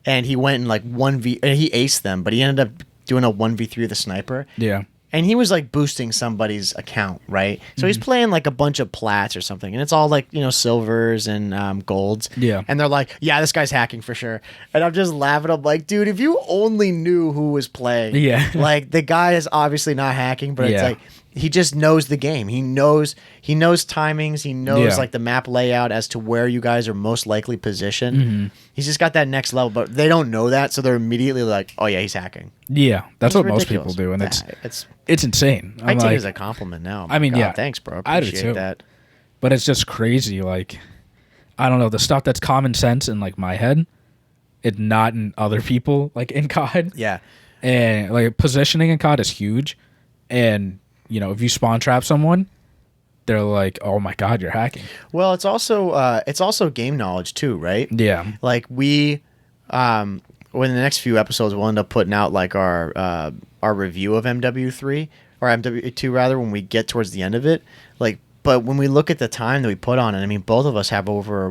and he went in like he aced them, but he ended up doing a 1v3 with a sniper. Yeah. And he was like boosting somebody's account, right? So he's playing like a bunch of plats or something, and it's all like silvers and golds. Yeah. And they're like, "Yeah, this guy's hacking for sure." And I'm just laughing. I'm like, "Dude, if you only knew who was playing, like the guy is obviously not hacking, but it's like he just knows the game. He knows timings. He knows like the map layout as to where you guys are most likely positioned. He's just got that next level, but they don't know that, so they're immediately like, "Oh yeah, he's hacking." Yeah, that's what ridiculous. most people do, and it's insane. I take it as a compliment now. I mean, God, thanks, bro. I do Appreciate too. that. But it's just crazy. Like, I don't know, the stuff that's common sense in like my head, it's not in other people. Like in COD, Yeah. and like positioning in COD is huge. And if you spawn trap someone, they're like, "Oh my god, you're hacking." Well, it's also game knowledge too, right? Yeah. Like we, well, in the next few episodes, we'll end up putting out like our review of MW3 or MW2 rather when we get towards the end of it. Like, but when we look at the time that we put on it, I mean, both of us have over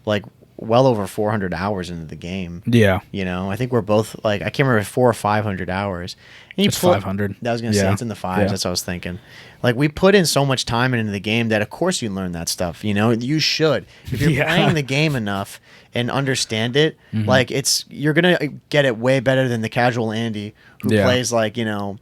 like well over 400 hours into the game. Yeah. You know, I think we're both like, I can't remember, 400 or 500 hours. And It's 500. I was going to say it's in the fives. Yeah. That's what I was thinking. Like we put in so much time into the game that of course you learn that stuff. You know, you should. If you're playing the game enough and understand it, like you're going to get it way better than the casual Andy who plays like, you know,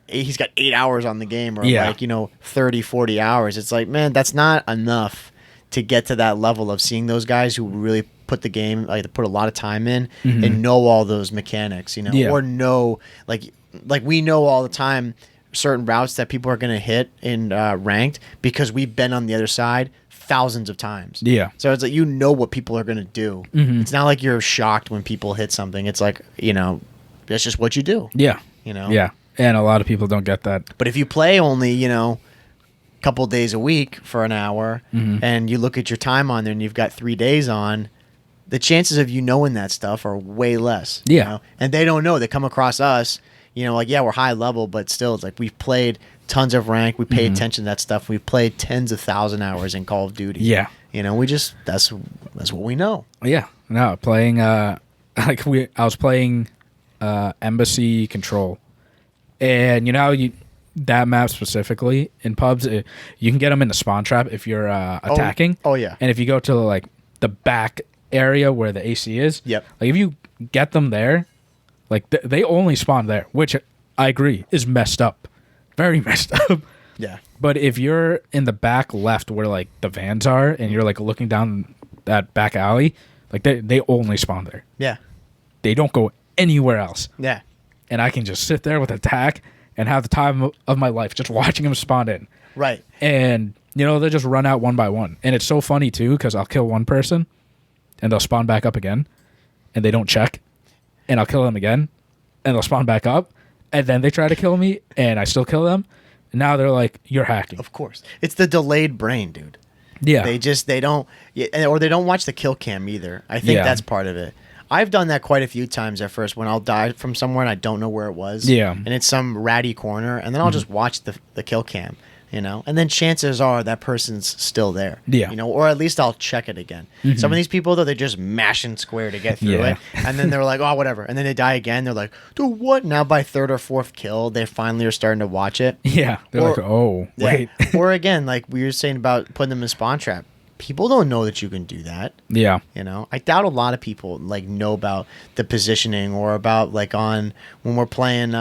he's got 8 hours on the game or like, you know, 30, 40 hours. It's like, man, that's not enough to get to that level of seeing those guys who really put the game, like put a lot of time in and know all those mechanics, you know, or know like we know all the time certain routes that people are going to hit in ranked because we've been on the other side thousands of times. Yeah. So it's like, you know what people are going to do. It's not like you're shocked when people hit something. It's like, you know, that's just what you do. Yeah. You know? Yeah. And a lot of people don't get that. But if you play only, you know, couple days a week for an hour and you look at your time on there and you've got 3 days on, the chances of you knowing that stuff are way less. Yeah. You know? And they don't know. They come across us, you know, like, yeah, we're high level, but still it's like we've played tons of rank. We pay attention to that stuff. We've played tens of thousand hours in Call of Duty. Yeah. You know, that's what we know. Yeah. No, playing I was playing Embassy Control. And you know that map specifically in pubs, you can get them in the spawn trap if you're attacking. Oh yeah. And if you go to like the back area where the AC is, Yep. like if you get them there, like they only spawn there, which I agree is messed up, very messed up. Yeah. But if you're in the back left where like the vans are, and you're like looking down that back alley, like they only spawn there. Yeah. They don't go anywhere else. Yeah. And I can just sit there with attack and have the time of my life just watching them spawn in. Right. And, you know, they just run out one by one. And it's so funny, too, because I'll kill one person, and they'll spawn back up again, and they don't check. And I'll kill them again, and they'll spawn back up, and then they try to kill me, and I still kill them. And now they're like, you're hacking. Of course. It's the delayed brain, dude. Yeah. They don't watch the kill cam either. I think that's part of it. I've done that quite a few times at first when I'll die from somewhere and I don't know where it was. Yeah. And it's some ratty corner, and then I'll just watch the kill cam, you know? And then chances are that person's still there. Yeah. You know, or at least I'll check it again. Some of these people, though, they're just mashing square to get through it. And then they're like, oh, whatever. And then they die again. They're like, dude, what? Now by third or fourth kill, they finally are starting to watch it. Yeah. They're like, oh, wait. Or again, like we were saying about putting them in spawn trap. People don't know that you can do that. Yeah. You know, I doubt a lot of people like know about the positioning or about like on when we're playing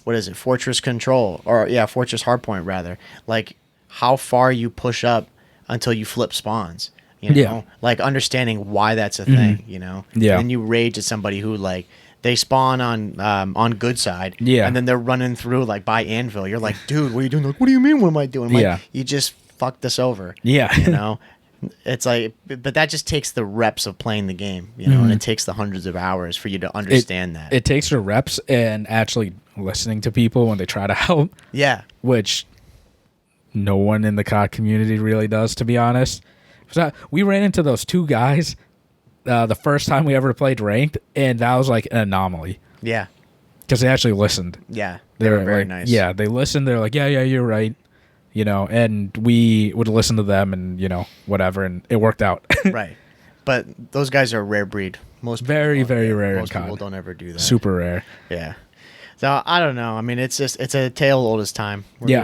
what is it, Fortress Control or Fortress Hardpoint rather. Like how far you push up until you flip spawns. You know, like understanding why that's a thing. You know, and you rage at somebody who like they spawn on good side. Yeah, and then they're running through like by Anvil. You're like, dude, what are you doing? Like, what do you mean? What am I doing? I'm like, you just fucked us over. Yeah, you know. It's like, but that just takes the reps of playing the game, you know, and it takes the hundreds of hours for you to understand that. It takes the reps and actually listening to people when they try to help. Yeah. Which no one in the COD community really does, to be honest. So we ran into those two guys the first time we ever played ranked, and that was like an anomaly. Yeah. Because they actually listened. Yeah. They were very nice. Yeah, they listened. They're like, yeah, you're right. You know, and we would listen to them and, you know, whatever, and it worked out. Right. But those guys are a rare breed. Most very rare. Most people don't ever do that. Super rare. Yeah. So I don't know. I mean, it's a tale old as time. We're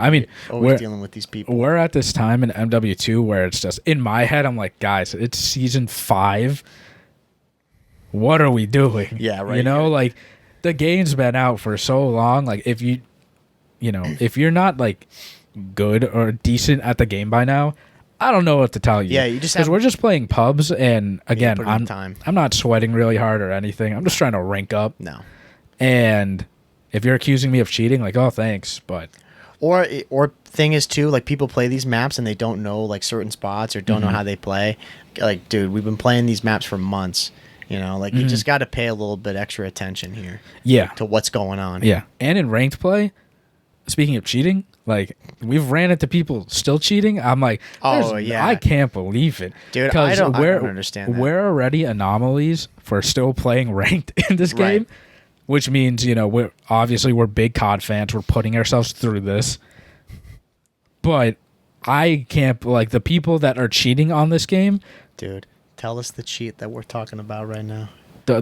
always dealing with these people. We're at this time in MW2 where it's just in my head. I'm like, guys, it's season 5. What are we doing? Yeah, right. You know, like the game's been out for so long. Like if if you're not like good or decent at the game by now, I don't know what to tell you. Yeah, you just because we're just playing pubs, and again, I'm not sweating really hard or anything. I'm just trying to rank up. No. And if you're accusing me of cheating, like, oh, thanks, but or thing is too, like people play these maps and they don't know like certain spots or don't know how they play. Like, dude, we've been playing these maps for months. You know, like you just got to pay a little bit extra attention here. Yeah. To what's going on. Yeah, and in ranked play. speaking of cheating, like we've ran into people still cheating. I'm like, I can't believe it, dude. I don't understand that. We're already anomalies for still playing ranked in this game, which means we're big COD fans. We're putting ourselves through this, but I can't like the people that are cheating on this game, dude. Tell us the cheat that we're talking about right now. The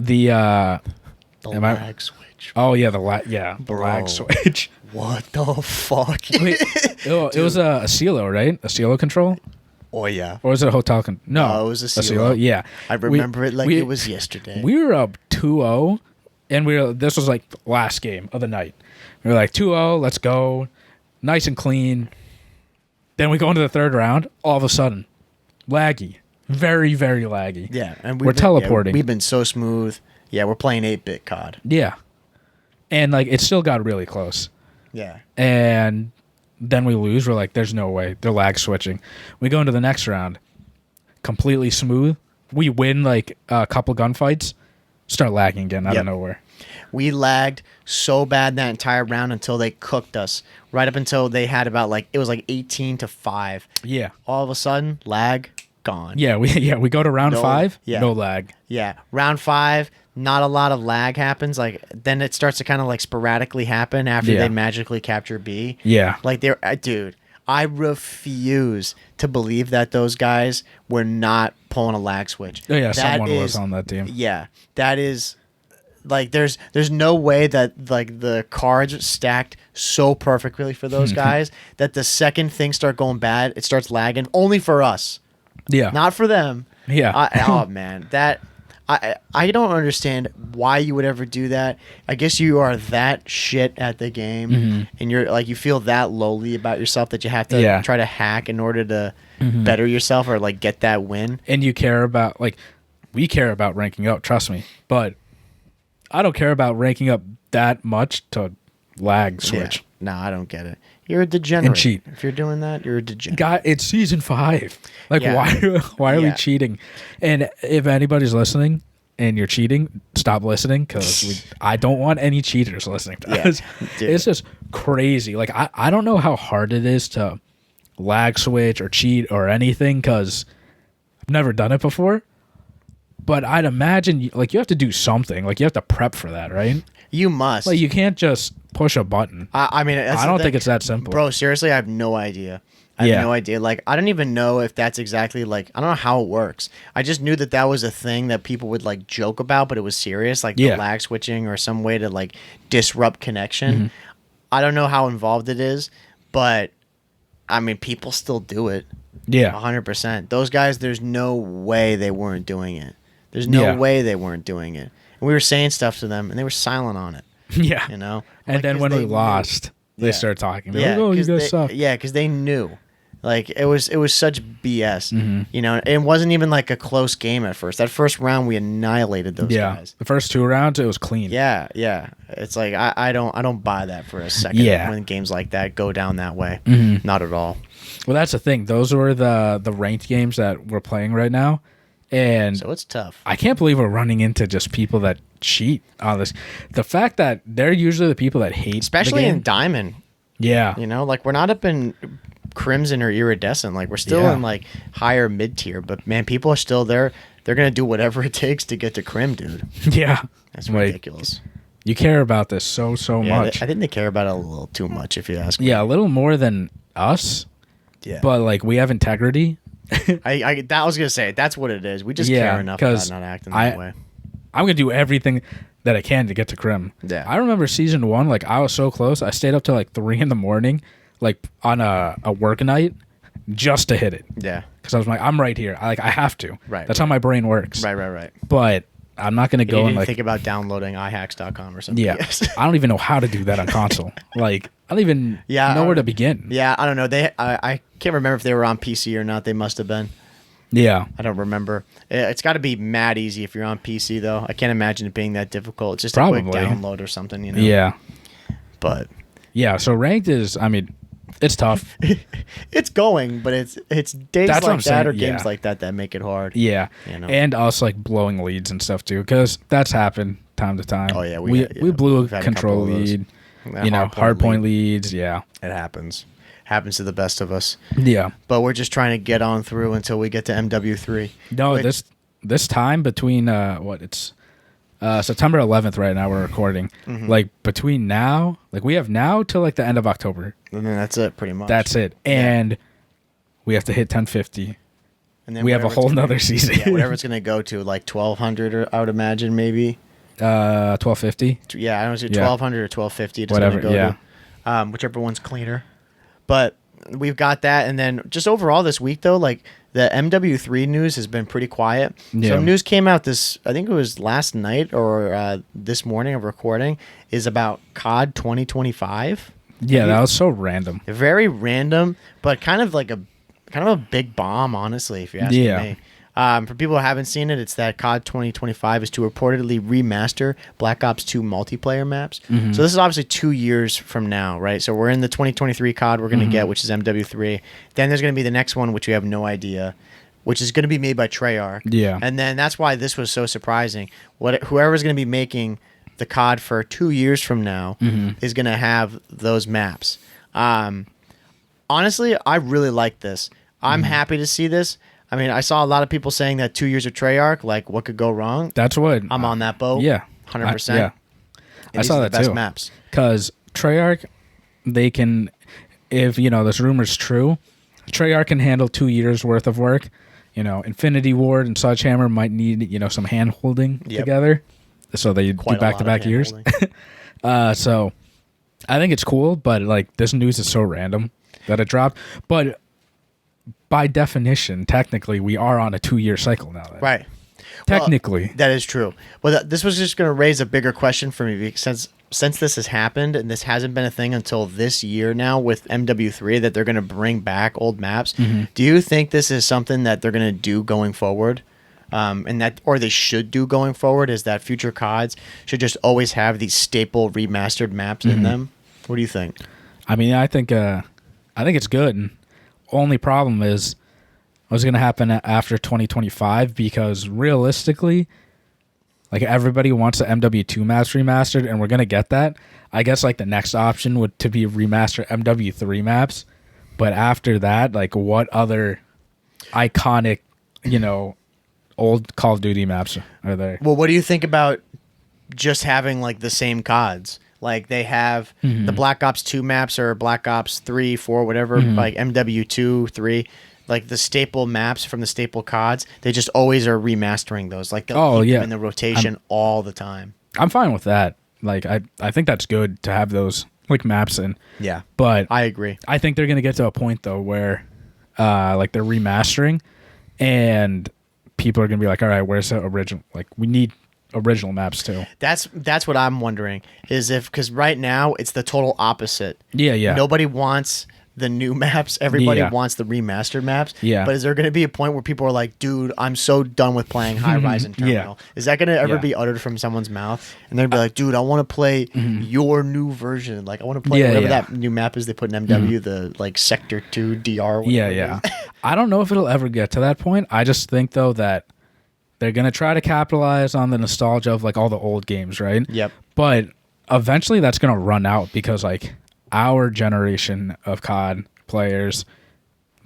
lag switch. Oh yeah, the lag switch. What the fuck? Wait, it was a Cielo, right? A Cielo control? Oh yeah. Or was it a hotel No, it was a Cielo. Yeah. I remember it like it was yesterday. We were up 2-0, and this was like the last game of the night. We were like 2-0, let's go. Nice and clean. Then we go into the third round, all of a sudden, laggy. Very, very laggy. Yeah, and we're teleporting. We've been so smooth. Yeah, we're playing 8-bit COD. Yeah. And like it still got really close. Yeah. And then we lose. We're like, there's no way. They're lag switching. We go into the next round. Completely smooth. We win like a couple gunfights. Start lagging again out of nowhere. We lagged so bad that entire round until they cooked us. Right up until they had about it was like 18-5. Yeah. All of a sudden, lag, gone. Yeah, we go to round 5, no lag. Yeah. Round 5, not a lot of lag happens. Like then it starts to kind of like sporadically happen after they magically capture B. Yeah. Like dude, I refuse to believe that those guys were not pulling a lag switch. Oh yeah, someone was on that team. Yeah. That is like there's no way that like the cards stacked so perfectly for those guys that the second things start going bad, it starts lagging only for us. Yeah. Not for them. Yeah. Oh man, I don't understand why you would ever do that. I guess you are that shit at the game, and you're like you feel that lowly about yourself that you have to try to hack in order to better yourself or like get that win. And you care about we care about ranking up, trust me, but I don't care about ranking up that much to lag switch. Yeah. No, I don't get it. You're a degenerate. And cheat. If you're doing that, you're a degenerate. God, it's season 5. Like, why are we cheating? And if anybody's listening and you're cheating, stop listening because I don't want any cheaters listening to us. It's just crazy. Like, I don't know how hard it is to lag switch or cheat or anything because I've never done it before. But I'd imagine, you have to do something. Like, you have to prep for that, right? You must. Like, you can't just push a button. I mean, I don't think it's that simple. Bro, seriously, I have no idea. I have no idea. Like, I don't even know if that's exactly, like, I don't know how it works. I just knew that was a thing that people would, like, joke about, but it was serious. Like, the lag switching or some way to, like, disrupt connection. I don't know how involved it is, but, I mean, people still do it. Yeah. 100%. Those guys, there's no way they weren't doing it. There's no way they weren't doing it. And we were saying stuff to them, and they were silent on it. Yeah. You know? And then when we lost, they started talking. Like, oh, you guys suck. Yeah, because they knew. Like, it was such BS. You know? It wasn't even, like, a close game at first. That first round, we annihilated those guys. The first 2 rounds, it was clean. Yeah, yeah. It's like, I don't buy that for a second when games like that go down that way. Not at all. Well, that's the thing. Those were the ranked games that we're playing right now. And so it's tough. I can't believe we're running into just people that cheat on this. The fact that they're usually the people that hate, especially in Diamond. Yeah, you know, like we're not up in Crimson or Iridescent. Like we're still in like higher mid tier. But man, people are still there. They're gonna do whatever it takes to get to Crim, dude. Yeah, that's ridiculous. You care about this so much. I think they care about it a little too much, if you ask me. Yeah, a little more than us. Yeah, but like we have integrity. I was gonna say that's what it is. We just care enough about not acting that way. I'm gonna do everything that I can to get to Crim. Yeah, I remember season 1. Like I was so close. I stayed up till like 3 a.m, like on a work night, just to hit it. Yeah, because I was like, I'm right here. I have to. Right. That's how my brain works. Right. But I'm not gonna go and like think about downloading ihacks.com or something. Yeah, I don't even know how to do that on console. Like I don't even know where to begin. Yeah, I don't know. I can't remember if they were on PC or not. They must have been. Yeah. I don't remember. It's got to be mad easy if you're on PC, though. I can't imagine it being that difficult. It's just a quick download or something, you know? Yeah. But. Yeah, so ranked is, I mean, it's tough. It's going, but it's days like that or games like that make it hard. Yeah. You know? And us, like, blowing leads and stuff, too, because that's happened time to time. Oh, yeah. We blew a control lead. hard point leads. Yeah, it happens to the best of us. Yeah, but we're just trying to get on through until we get to MW3. No, this time between it's September 11th right now we're recording. Like between now, like we have now till like the end of October. And then that's it, pretty much. That's it, and we have to hit 1050. And then we have a whole nother season. Yeah, whatever it's gonna go to, like 1200, or I would imagine maybe. 1250. Yeah, I don't know, 1200 or 1250. It's whatever. Gonna go to, whichever one's cleaner. But we've got that, and then just overall this week though, like the MW3 news has been pretty quiet. Yeah. Some news came out I think it was last night or this morning of recording, is about COD 2025. Yeah, that was so random. Very random, but kind of a big bomb, honestly, if you ask me. For people who haven't seen it, it's that COD 2025 is to reportedly remaster Black Ops 2 multiplayer maps. So this is obviously 2 years from now, right? So we're in the 2023 COD we're going to get, which is MW3. Then there's going to be the next one, which we have no idea, which is going to be made by Treyarch. Yeah. And then that's why this was so surprising. Whoever's going to be making the COD for 2 years from now is going to have those maps. Honestly, I really like this. I'm happy to see this. I mean, I saw a lot of people saying that 2 years of Treyarch, like, what could go wrong? That's what I'm on that boat. Yeah, 100%. Yeah, I saw that best too. Maps Because Treyarch, they can, if this rumor's true, Treyarch can handle 2 years worth of work. Infinity Ward and Sledgehammer might need some hand holding together, so they do back-to-back years. So I think it's cool, but like this news is so random that it dropped. But by definition, technically, we are on a 2-year cycle now. Right. Technically. Well, that is true. Well, this was just going to raise a bigger question for me, because since this has happened, and this hasn't been a thing until this year now with MW3, that they're going to bring back old maps. Do you think this is something that they're going to do going forward? Or they should do going forward, is that future CODs should just always have these staple remastered maps in them? What do you think? I mean, I think it's good. Only problem is what's going to happen after 2025, because realistically, like everybody wants the MW2 maps remastered, and we're going to get that. I guess like the next option would to be remaster MW3 maps, but after that, like what other iconic, old Call of Duty maps are there? Well, what do you think about just having like the same CODs? Like they have the Black Ops 2 maps, or Black Ops 3, 4, whatever, like MW2, 3, like the staple maps from the staple CODs. They just always are remastering those. Like they'll keep them in the rotation all the time. I'm fine with that. Like I think that's good to have those like maps in. Yeah, but I agree. I think they're gonna get to a point though where like they're remastering, and people are gonna be like, all right, where's the original? Like we need original maps too. That's what I'm wondering, is because right now it's the total opposite. Yeah. Nobody wants the new maps. Everybody wants the remastered maps. Yeah. But is there going to be a point where people are like, dude, I'm so done with playing High Rise and Terminal? Is that going to ever be uttered from someone's mouth? And they'd be like, dude, I want to play your new version. Like I want to play whatever that new map is they put in MW, the like Sector 2 DR. Yeah. I don't know if it'll ever get to that point. I just think though that they're going to try to capitalize on the nostalgia of like all the old games, right? Yep. But eventually that's going to run out, because like our generation of COD players,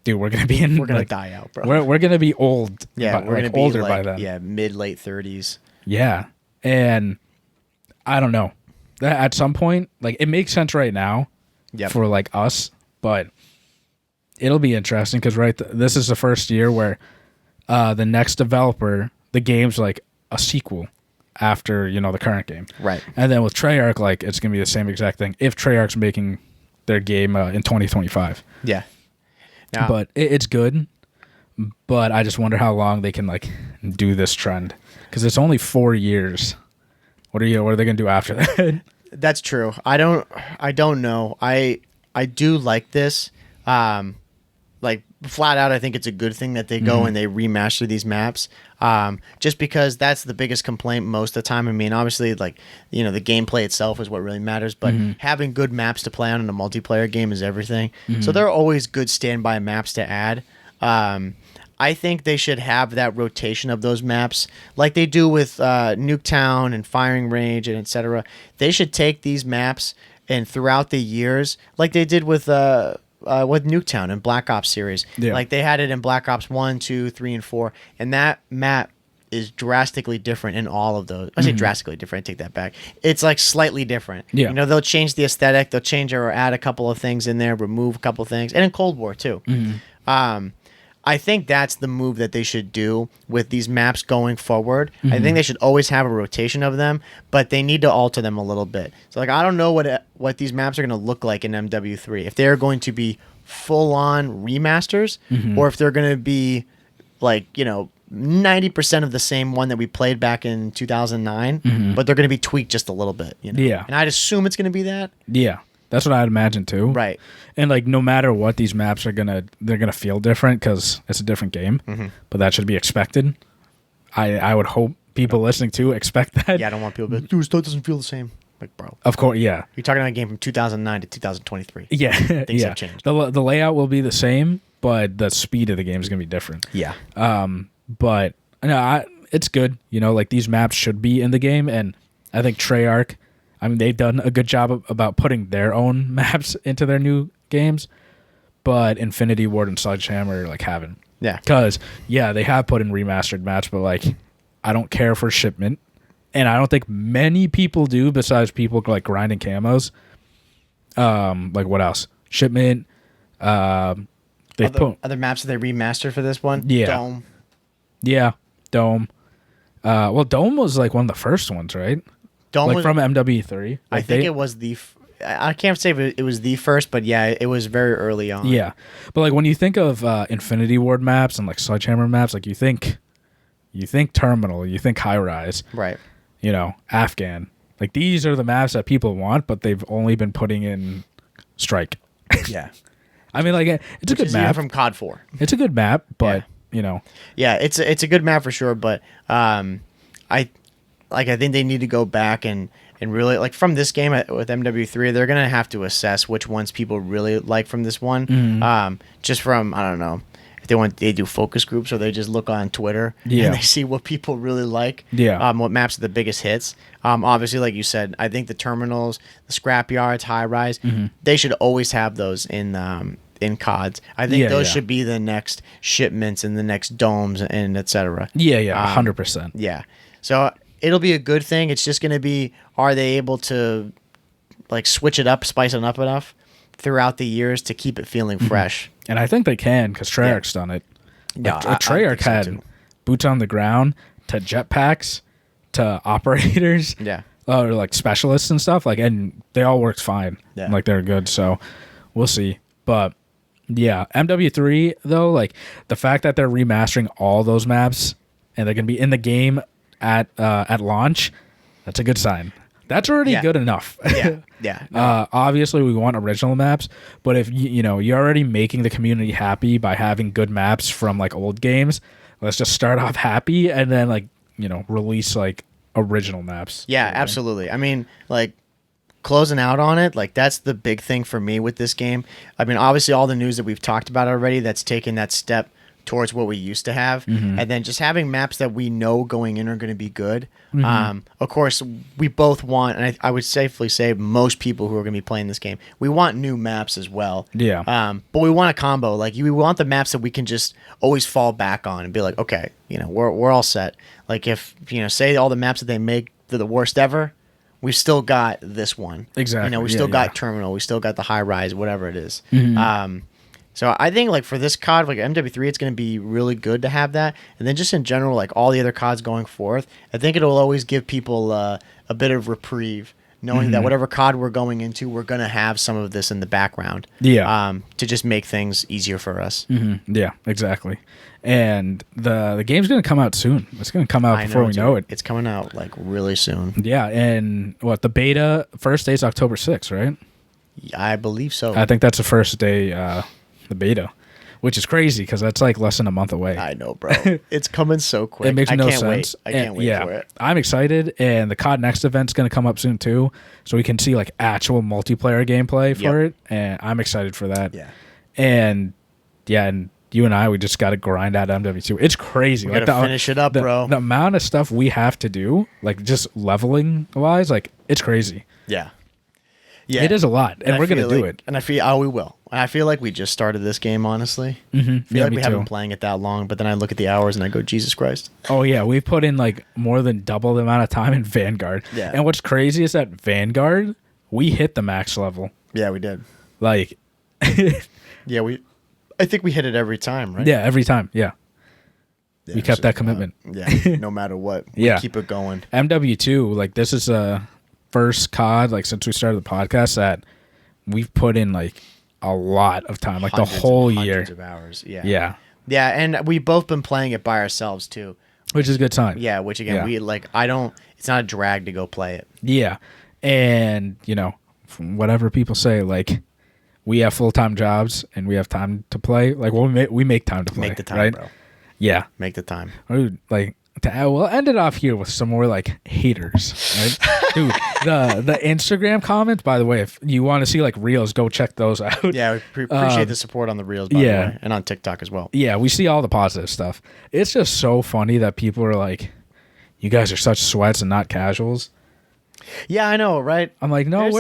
dude, we're going to be we're going to die out, bro. We're going to be old. Yeah, we're going to be older like, by then. Yeah, mid-late 30s. Yeah. And I don't know. At some point, like it makes sense right now for like us, but it'll be interesting because this is the first year where the next developer, the game's like a sequel after the current game, right? And then with Treyarch, like it's gonna be the same exact thing if Treyarch's making their game in 2025. Yeah, but it's good. But I just wonder how long they can like do this trend, because it's only 4 years. What are they gonna do after that? That's true. I don't know. I do like this. Like flat out, I think it's a good thing that they go and they remaster these maps. Just because that's the biggest complaint most of the time. I mean, obviously, like the gameplay itself is what really matters, but having good maps to play on in a multiplayer game is everything. So there are always good standby maps to add. I think they should have that rotation of those maps like they do with Nuketown and Firing Range and etc. They should take these maps and throughout the years, like they did with Nuketown and Black Ops series. Yeah. Like they had it in Black Ops 1, 2, 3, and 4, and that map is drastically different in all of those. I say drastically different. I take that back. It's like slightly different. Yeah. You know, they'll change the aesthetic. They'll change or add a couple of things in there, remove a couple of things, and in Cold War too. I think that's the move that they should do with these maps going forward. I think they should always have a rotation of them, but they need to alter them a little bit. So, like, I don't know what these maps are going to look like in MW3. If they're going to be full-on remasters, or if they're going to be, like, 90% of the same one that we played back in 2009, but they're going to be tweaked just a little bit. Yeah. And I'd assume it's going to be that. Yeah. That's what I'd imagine too. Right. And like no matter what, these maps they're gonna feel different because it's a different game. But that should be expected. I would hope people listening to expect that. Yeah, I don't want people to be like, dude, it doesn't feel the same. Like, bro. Of course, yeah. You're talking about a game from 2009 to 2023. Yeah. Things have changed. The layout will be the same, but the speed of the game is gonna be different. Yeah. But no, it's good. Like these maps should be in the game, and I think Treyarch, I mean, they've done a good job about putting their own maps into their new games, but Infinity Ward and Sledgehammer like haven't. Yeah. Because they have put in remastered maps, but like I don't care for shipment, and I don't think many people do besides people like grinding camos. Like what else? Shipment. They put other maps that they remastered for this one. Yeah. Dome. Yeah, Dome. Well, Dome was like one of the first ones, right? Dome like was, from MW3. I think it was I can't say if it was the first, but yeah, it was very early on. Yeah, but like when you think of Infinity Ward maps and like Sledgehammer maps, like you think Terminal, you think High Rise, right? Afghan. Like these are the maps that people want, but they've only been putting in Strike. Yeah, I mean, like it's a good map from COD 4. It's a good map, but yeah, it's a good map for sure. But I think they need to go back and really, like, from this game with MW3, they're going to have to assess which ones people really like from this one. Just from, I don't know, if they do focus groups or they just look on Twitter and they see what people really like. Yeah. What maps are the biggest hits. Obviously, like you said, I think the terminals, the scrapyards, high rise, they should always have those in CODs. I think those should be the next shipments and the next domes and etc. Yeah, 100%. Yeah. So it'll be a good thing. It's just going to be, are they able to like switch it up, spice it up enough throughout the years to keep it feeling fresh? And I think they can because Treyarch's done it. Yeah, Treyarch had boots on the ground to jetpacks to operators, or like specialists and stuff. Like, and they all worked fine. Yeah. Like they're good. So we'll see. But yeah, MW3 though, like the fact that they're remastering all those maps and they're gonna be in the game at launch, that's a good sign. That's already good enough. Yeah. Obviously, we want original maps, but if you're already making the community happy by having good maps from like old games, let's just start off happy and then like release like original maps. Yeah, absolutely. I mean, like closing out on it, like that's the big thing for me with this game. I mean, obviously, all the news that we've talked about already, that's taken that step towards what we used to have, and then just having maps that we know going in are going to be good. Of course, we both want, and I would safely say most people who are going to be playing this game, we want new maps as well. Yeah. But we want a combo. Like we want the maps that we can just always fall back on and be like, okay, we're all set. Like if say all the maps that they make they're the worst ever, we've still got this one. Exactly. We still got Terminal. We still got the High Rise, whatever it is. So I think like for this COD, like MW3, it's going to be really good to have that. And then just in general, like all the other CODs going forth, I think it'll always give people a bit of reprieve, knowing that whatever COD we're going into, we're going to have some of this in the background. Yeah. To just make things easier for us. Yeah, exactly. And the game's going to come out soon. It's going to come out before we know it. It's coming out like really soon. Yeah, and the beta first day is October 6th, right? I believe so. I think that's the first day, the beta, which is crazy because that's like less than a month away. I know, bro. It's coming so quick. It makes no sense. I can't wait for it. I'm excited, and the COD Next event's going to come up soon too, so we can see like actual multiplayer gameplay for it, and I'm excited for that. Yeah. And you and I, we just got to grind out MW2. It's crazy. We got to finish it up, bro. The amount of stuff we have to do, like just leveling wise, like it's crazy. Yeah. Yeah, It is a lot, and we're gonna do like, it. And I feel, we will. And I feel like we just started this game. Honestly, Mm-hmm. I feel like me we too. haven't been playing it that long. But then I look at the hours and I go, Jesus Christ. Oh yeah, we've put in like more than double the amount of time in Vanguard. Yeah. And what's crazy is that Vanguard, we hit the max level. Yeah, we did. Like, Yeah, I think we hit it every time, right? yeah, every time. Yeah. Yeah, We kept so, that commitment. Yeah, no matter what. We Yeah. keep it going. MW2, like this is a first COD, like since we started the podcast, that we've put in like a lot of time, like Hundreds the whole and year. hundreds of hours. Yeah. Yeah. Yeah, and we've both been playing it by ourselves too. Which is a good sign. Yeah, which again, Yeah. we like, it's not a drag to go play it. Yeah. And, you know, from whatever people say, like we have full-time jobs and we have time to play. Like we make time to play. Make the time, right? bro. Yeah. Make the time. Dude, like we'll end it off here with some more like haters, right? Dude, the Instagram comments, by the way, if you want to see like reels, go check those out. Yeah, we appreciate the support on the reels, by the way, and on TikTok as well. Yeah, we see all the positive stuff. It's just so funny that people are like, you guys are such sweats and not casuals. Yeah, I know, right? I'm like, no,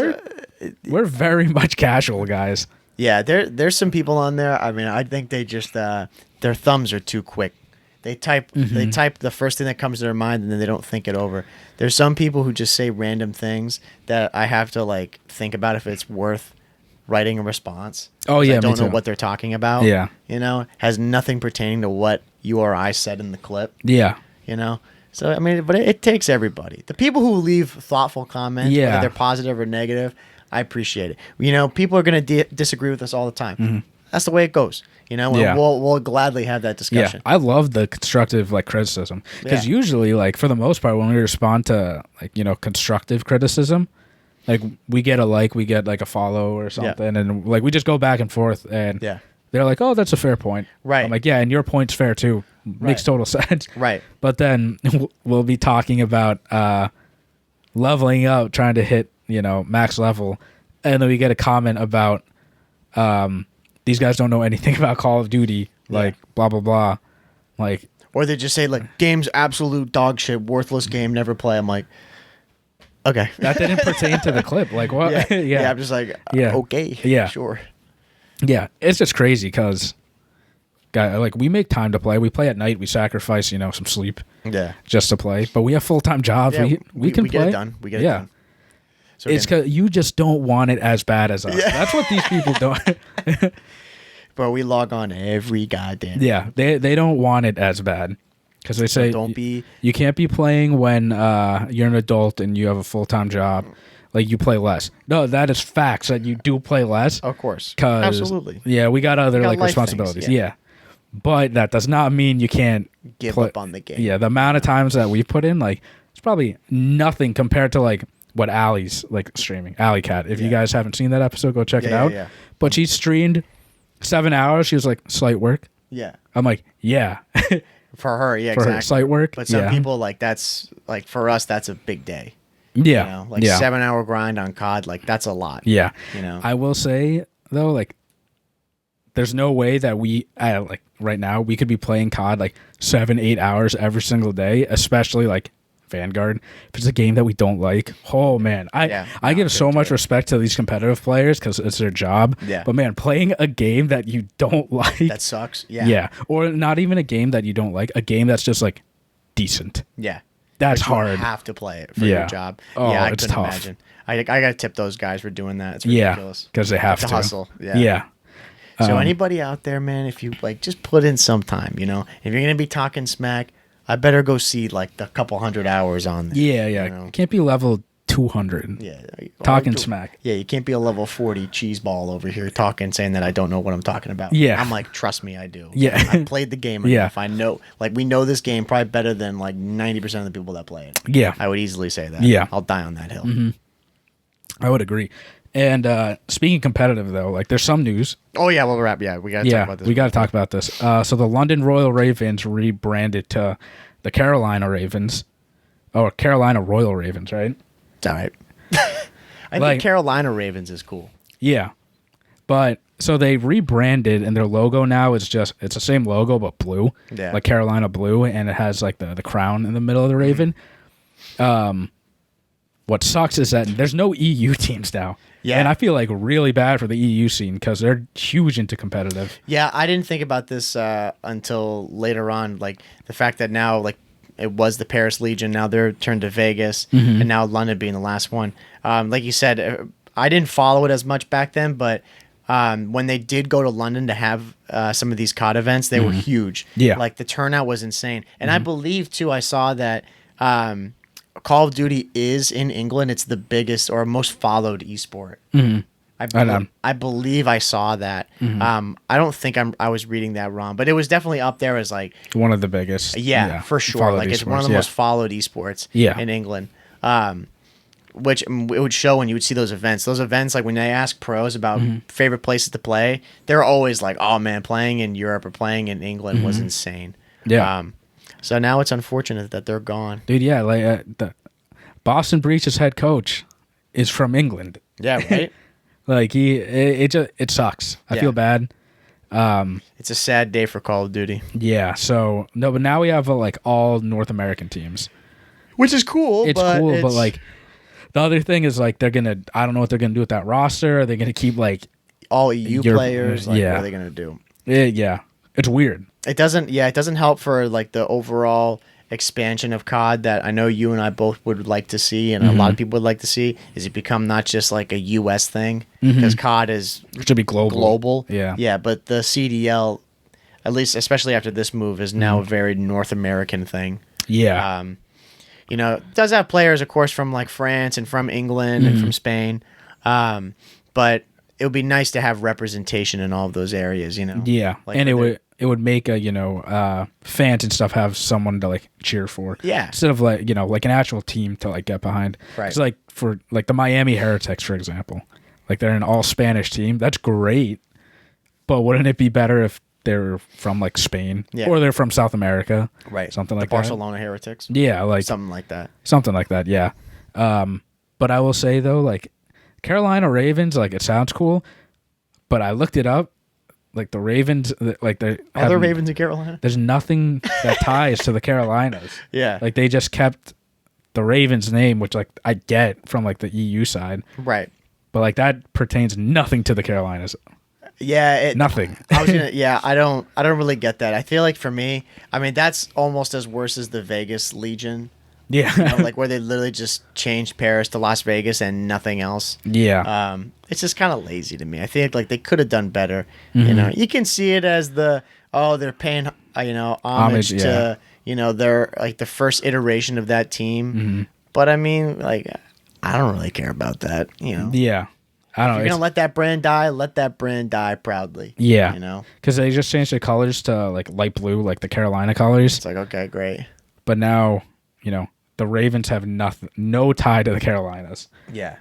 we're very much casual guys. Yeah, there's some people on there. I mean, I think they just their thumbs are too quick. They type the first thing that comes to their mind and then they don't think it over. There's some people who just say random things that I have to like think about if it's worth writing a response. Oh yeah, I don't me know too. what they're talking about. Yeah. You know, has nothing pertaining to what you or I said in the clip. Yeah. You know? So I mean, but it takes everybody. The people who leave thoughtful comments, Yeah. whether they're positive or negative, I appreciate it. You know, people are going to disagree with us all the time. That's the way it goes. You know, and Yeah. we'll gladly have that discussion. Yeah, I love the constructive like criticism because Yeah. usually, like for the most part, when we respond to like constructive criticism, like we get a follow or something, and like we just go back and forth, and Yeah. they're like, "Oh, that's a fair point." Right. I'm like, "Yeah, and your point's fair too. Makes Right. total sense." Right. But then we'll be talking about leveling up, trying to hit max level, and then we get a comment about these guys don't know anything about Call of Duty, like blah blah blah, like, Or they just say like, game's absolute dog shit, worthless game, never play. I'm like, okay. that didn't pertain to the clip. Like what? Yeah. Yeah. I'm just like, Yeah. okay. Yeah. Sure. Yeah, it's just crazy because, like, we make time to play. We play at night. We sacrifice, some sleep Yeah. just to play. But we have full-time jobs. Yeah, we can we play. get it done. We get it done. So It's again, because you just don't want it as bad as us. Yeah. That's what these people don't. bro, we log on every goddamn. Yeah, they don't want it as bad because they say Don't be. you can't be playing when you're an adult and you have a full-time job. Like, you play less. No, that is facts that you do play less. Of course. 'Cause, Absolutely. Yeah, we got other We got like life responsibilities. things, yeah. But that does not mean you can't Give play- up on the game. Yeah, the amount of times that we put in, like, it's probably nothing compared to like what Allie's like streaming. Alley Cat. If you Yeah. guys haven't seen that episode, go check it out. Yeah. But she streamed 7 hours. She was like, slight work. Yeah. I'm like, yeah. For her, yeah, For her, exactly. slight work. But some yeah. people like that's like for us that's a big day. Yeah. You know? Like yeah. 7-hour grind on COD, like that's a lot. Yeah. You know. I will say though, like, there's no way that we like right now we could be playing COD like 7-8 hours every single day, especially like Vanguard. If it's a game that we don't like, oh man, I give so much respect to these competitive players because it's their job. Yeah. But man, playing a game that you don't like, That sucks. Yeah. yeah, or not even a game that you don't like, a game that's just like decent. Yeah. That's But you hard. have to play it for Yeah. your job. Oh, yeah, I it's couldn't tough. imagine. I gotta tip those guys for doing that. It's Yeah, ridiculous. because they have The to hustle. Yeah. Yeah. So anybody out there, man, if you like, just put in some time. You know, if you're gonna be talking smack, I better go see like the couple 100 hours on there. Yeah, yeah. You know? Can't be level 200. Yeah. Talking smack. Yeah, you can't be a level 40 cheese ball over here talking, saying that I don't know what I'm talking about. Yeah. I'm like, trust me, I do. Yeah. I played the game Yeah. enough. I know, like, we know this game probably better than like 90% of the people that play it. Yeah. I would easily say that. Yeah. I'll die on that hill. I would agree. And speaking competitive though, like there's some news. Oh yeah, we'll wrap. Yeah, we gotta talk about this. We got to talk about this. So the London Royal Ravens rebranded to the Carolina Ravens, or Carolina Royal Ravens, right? It's all right. I Like- think Carolina Ravens is cool. Yeah, but so they rebranded, and their logo now is it's the same logo but blue, Yeah. like Carolina blue, and it has like the crown in the middle of the Raven. what sucks is that there's no EU teams now. Yeah. And I feel like really bad for the EU scene because they're huge into competitive. Yeah, I didn't think about this until later on. Like the fact that now, like it was the Paris Legion, now they're turned to Vegas, and now London being the last one. Like you said, I didn't follow it as much back then, but when they did go to London to have some of these COD events, they were huge. Yeah. Like the turnout was insane, and I believe too. I saw that. Call of Duty is in England. It's the biggest or most followed esport. I believe I saw that. I don't think I was reading that wrong, but it was definitely up there as like One of the biggest. yeah, for sure. Like it's one of the most followed esports in England. Which it would show when you would see those events. Those events, like when they ask pros about favorite places to play, they're always like, "Oh man, playing in Europe or playing in England was insane." Yeah. So now it's unfortunate that they're gone. Dude, yeah, like the Boston Breach's head coach is from England. Yeah, right. Like it sucks. I feel bad. It's a sad day for Call of Duty. Yeah. So no, but now we have like all North American teams, Which is cool. It's cool, but like the other thing is like they're gonna. I don't know what they're gonna do with that roster. Are they gonna keep like all EU players? Like, what are they gonna do? Yeah, it's weird. It doesn't help for like the overall expansion of COD that I know you and I both would like to see, and a lot of people would like to see. Is it become not just like a US thing because COD is It should be global. Yeah, but the CDL, at least especially after this move, is now a very North American thing. Yeah. You know, it does have players, of course, from like France and from England and from Spain, but it would be nice to have representation in all of those areas. You know. Yeah, like, and it would make a fans and stuff have someone to like cheer for. Yeah. Instead of like like an actual team to like get behind. Right. It's like for like the Miami Heretics, for example. Like they're an all Spanish team. That's great. But wouldn't it be better if they're from like Spain or they're from South America? Right. Something like the Barcelona Heretics. Yeah, like something like that. Something like that, yeah. But I will say though, like Carolina Ravens, like it sounds cool, but I looked it up. Like the Ravens, like they other Ravens in Carolina. There's nothing that ties to the Carolinas. Yeah, like they just kept the Ravens name, which like I get from like the EU side, right? But like that pertains nothing to the Carolinas. Yeah, nothing. I was gonna. Yeah, I don't really get that. I feel like for me, I mean, that's almost as worse as the Vegas Legion. Yeah, you know, like where they literally just changed Paris to Las Vegas and nothing else. Yeah. It's just kind of lazy to me. I think like they could have done better. You know, you can see it as they're paying homage to they're like the first iteration of that team. But I mean, like I don't really care about that. You know. Yeah. I don't know. If you're gonna let that brand die, let that brand die proudly. Yeah. You know, because they just changed the colors to like light blue, like the Carolina colors. It's like okay, great. But now the Ravens have no tie to the Carolinas. Yeah.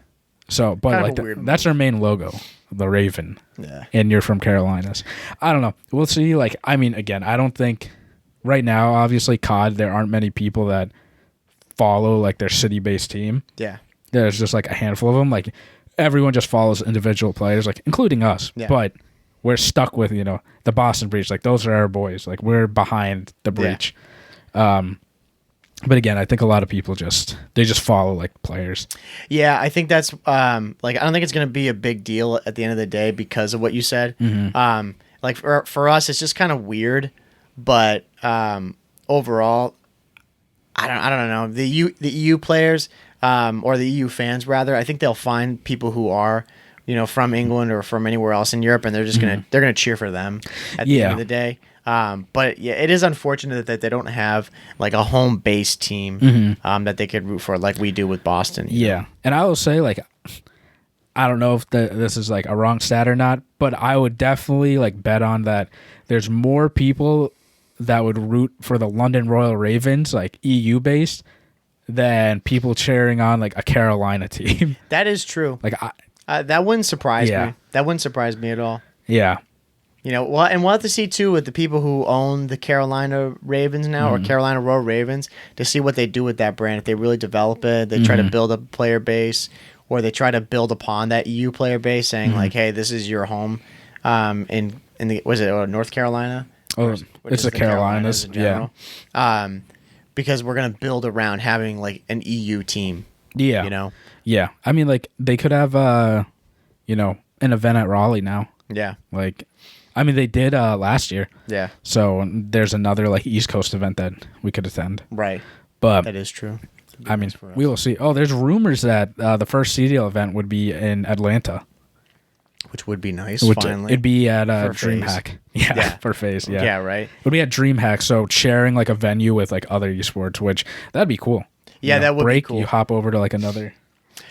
So, but kind like that's their main logo, the Raven. Yeah. And you're from Carolinas. I don't know. We'll see. Like, I mean, again, I don't think right now, obviously, COD, there aren't many people that follow like their city-based team. Yeah. There's just like a handful of them. Like, everyone just follows individual players, like including us. Yeah. But we're stuck with the Boston Breach. Like, those are our boys. Like, we're behind the Breach. Yeah. But again, I think a lot of people just follow like players. Yeah, I think that's like I don't think it's gonna be a big deal at the end of the day because of what you said. Like for us, it's just kind of weird, but overall, I don't know the EU players or the EU fans rather. I think they'll find people who are from England or from anywhere else in Europe, and they're just gonna cheer for them at the end of the day. But yeah, it is unfortunate that they don't have like a home-based team that they could root for like we do with Boston. Yeah, and I will say like I don't know if this is like a wrong stat or not, but I would definitely like bet on that. There's more people that would root for the London Royal Ravens, like EU-based, than people cheering on like a Carolina team. That is true. Like that wouldn't surprise me. That wouldn't surprise me at all. Yeah. Well, and we'll have to see, too, with the people who own the Carolina Ravens now, or Carolina Royal Ravens, to see what they do with that brand. If they really develop it, they try to build a player base, or they try to build upon that EU player base, saying, like, hey, this is your home in the, was it North Carolina? Oh, it's the Carolinas, in general. Because we're going to build around having, like, an EU team. Yeah. You know? Yeah. I mean, like, they could have, you know, an event at Raleigh now. Yeah. Like, I mean, they did last year. Yeah. So there's another, like, East Coast event that we could attend. Right. But That is true. I mean, we will see. Oh, there's rumors that the first CDL event would be in Atlanta. Which would be nice, Which finally. it'd be at For DreamHack. Yeah, for FaZe. Yeah. Yeah, right? It would be at DreamHack, so sharing, like, a venue with, like, other esports, which that'd be cool. Yeah, You know, that would break, be cool. You hop over to, like, another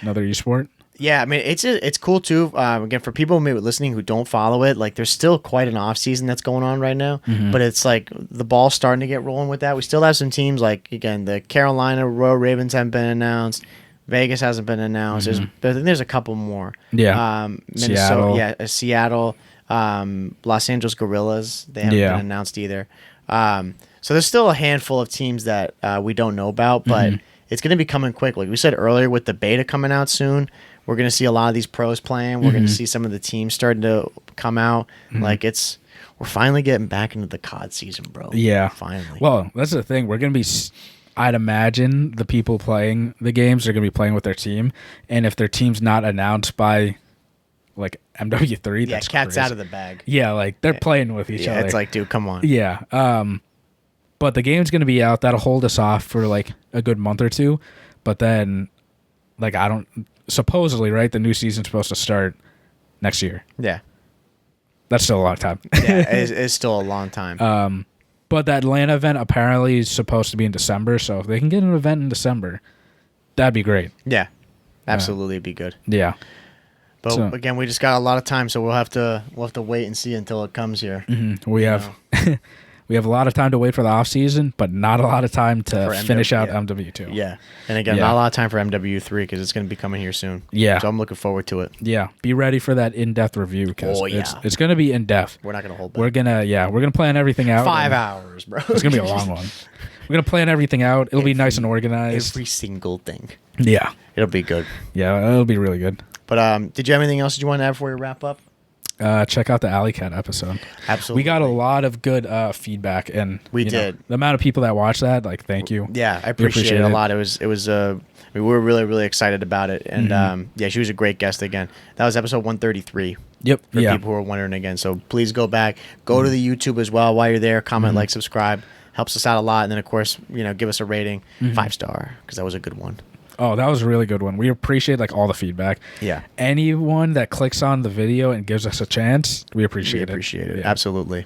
esport. Yeah, I mean, it's cool, too. Again, for people maybe listening who don't follow it, like, there's still quite an off-season that's going on right now. Mm-hmm. But it's, like, the ball's starting to get rolling with that. We still have some teams, like, again, the Carolina Royal Ravens haven't been announced. Vegas hasn't been announced. I think there's a couple more. Yeah. Minnesota, Seattle. Yeah, Seattle, Los Angeles Gorillas. They haven't been announced either. So there's still a handful of teams that we don't know about, but it's going to be coming quick. Like we said earlier, with the beta coming out soon, we're going to see a lot of these pros playing. We're going to see some of the teams starting to come out. Like we're finally getting back into the COD season, bro. Yeah. Finally. Well, that's the thing. We're going to be, I'd imagine the people playing the games are going to be playing with their team. And if their team's not announced by, like, MW3, yeah, that's cat's crazy. out of the bag. Yeah, like, they're playing with each other. It's like, dude, come on. Yeah. But the game's going to be out. That'll hold us off for, like, a good month or two. But then, like, supposedly, right, the new season's supposed to start next year. Yeah. That's still a long time. Yeah, it's still a long time. But that Atlanta event apparently is supposed to be in December. So if they can get an event in December, that'd be great. Yeah. Absolutely be good. Yeah. But again, we just got a lot of time, so we'll have to wait and see until it comes here. We have we have a lot of time to wait for the off season, but not a lot of time to finish out yeah. MW2. Yeah, and again, not a lot of time for MW3 because it's going to be coming here soon. Yeah, so I'm looking forward to it. Yeah, be ready for that in-depth review because it's going to be in-depth. We're not going to hold back. We're gonna plan everything out. 5 hours, bro. It's gonna be a long one. We're gonna plan everything out. It'll be nice and organized. Every single thing. Yeah, it'll be good. Yeah, it'll be really good. But did you have anything else that you want to add before we wrap up? Check out the Alley Cat episode. Absolutely. We got a lot of good feedback, and we did. The amount of people that watched that, like, thank you. Yeah, I appreciate it a lot. It was we were really, really excited about it. And yeah, she was a great guest again. That was episode 133. Yep. For people who are wondering again. So please go back. Go to the YouTube as well while you're there. Comment, like, subscribe. Helps us out a lot. And then, of course, give us a rating. 5-star, because that was a good one. Oh, that was a really good one. We appreciate, like, all the feedback. Yeah. Anyone that clicks on the video and gives us a chance, we appreciate it. We appreciate it. Yeah. Absolutely.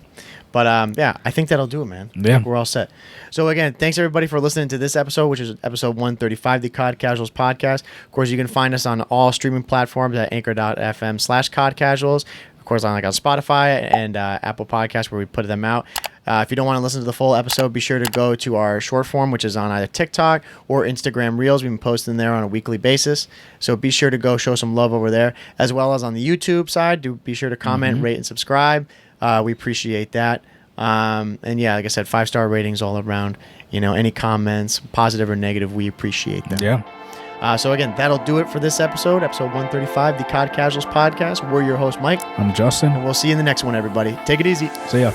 But yeah, I think that'll do it, man. Yeah. I think we're all set. So again, thanks everybody for listening to this episode, which is episode 135, the COD Casuals podcast. Of course, you can find us on all streaming platforms at anchor.fm/COD Casuals. Of course, on Spotify and Apple Podcasts, where we put them out. If you don't want to listen to the full episode, be sure to go to our short form, which is on either TikTok or Instagram Reels. We've been posting there on a weekly basis. So be sure to go show some love over there, as well as on the YouTube side. Do be sure to comment, rate, and subscribe. We appreciate that. And yeah, like I said, 5-star ratings all around. Any comments, positive or negative, we appreciate them. Yeah. So again, that'll do it for this episode 135, the COD Casuals podcast. We're your host, Mike. I'm Justin. And we'll see you in the next one, everybody. Take it easy. See ya.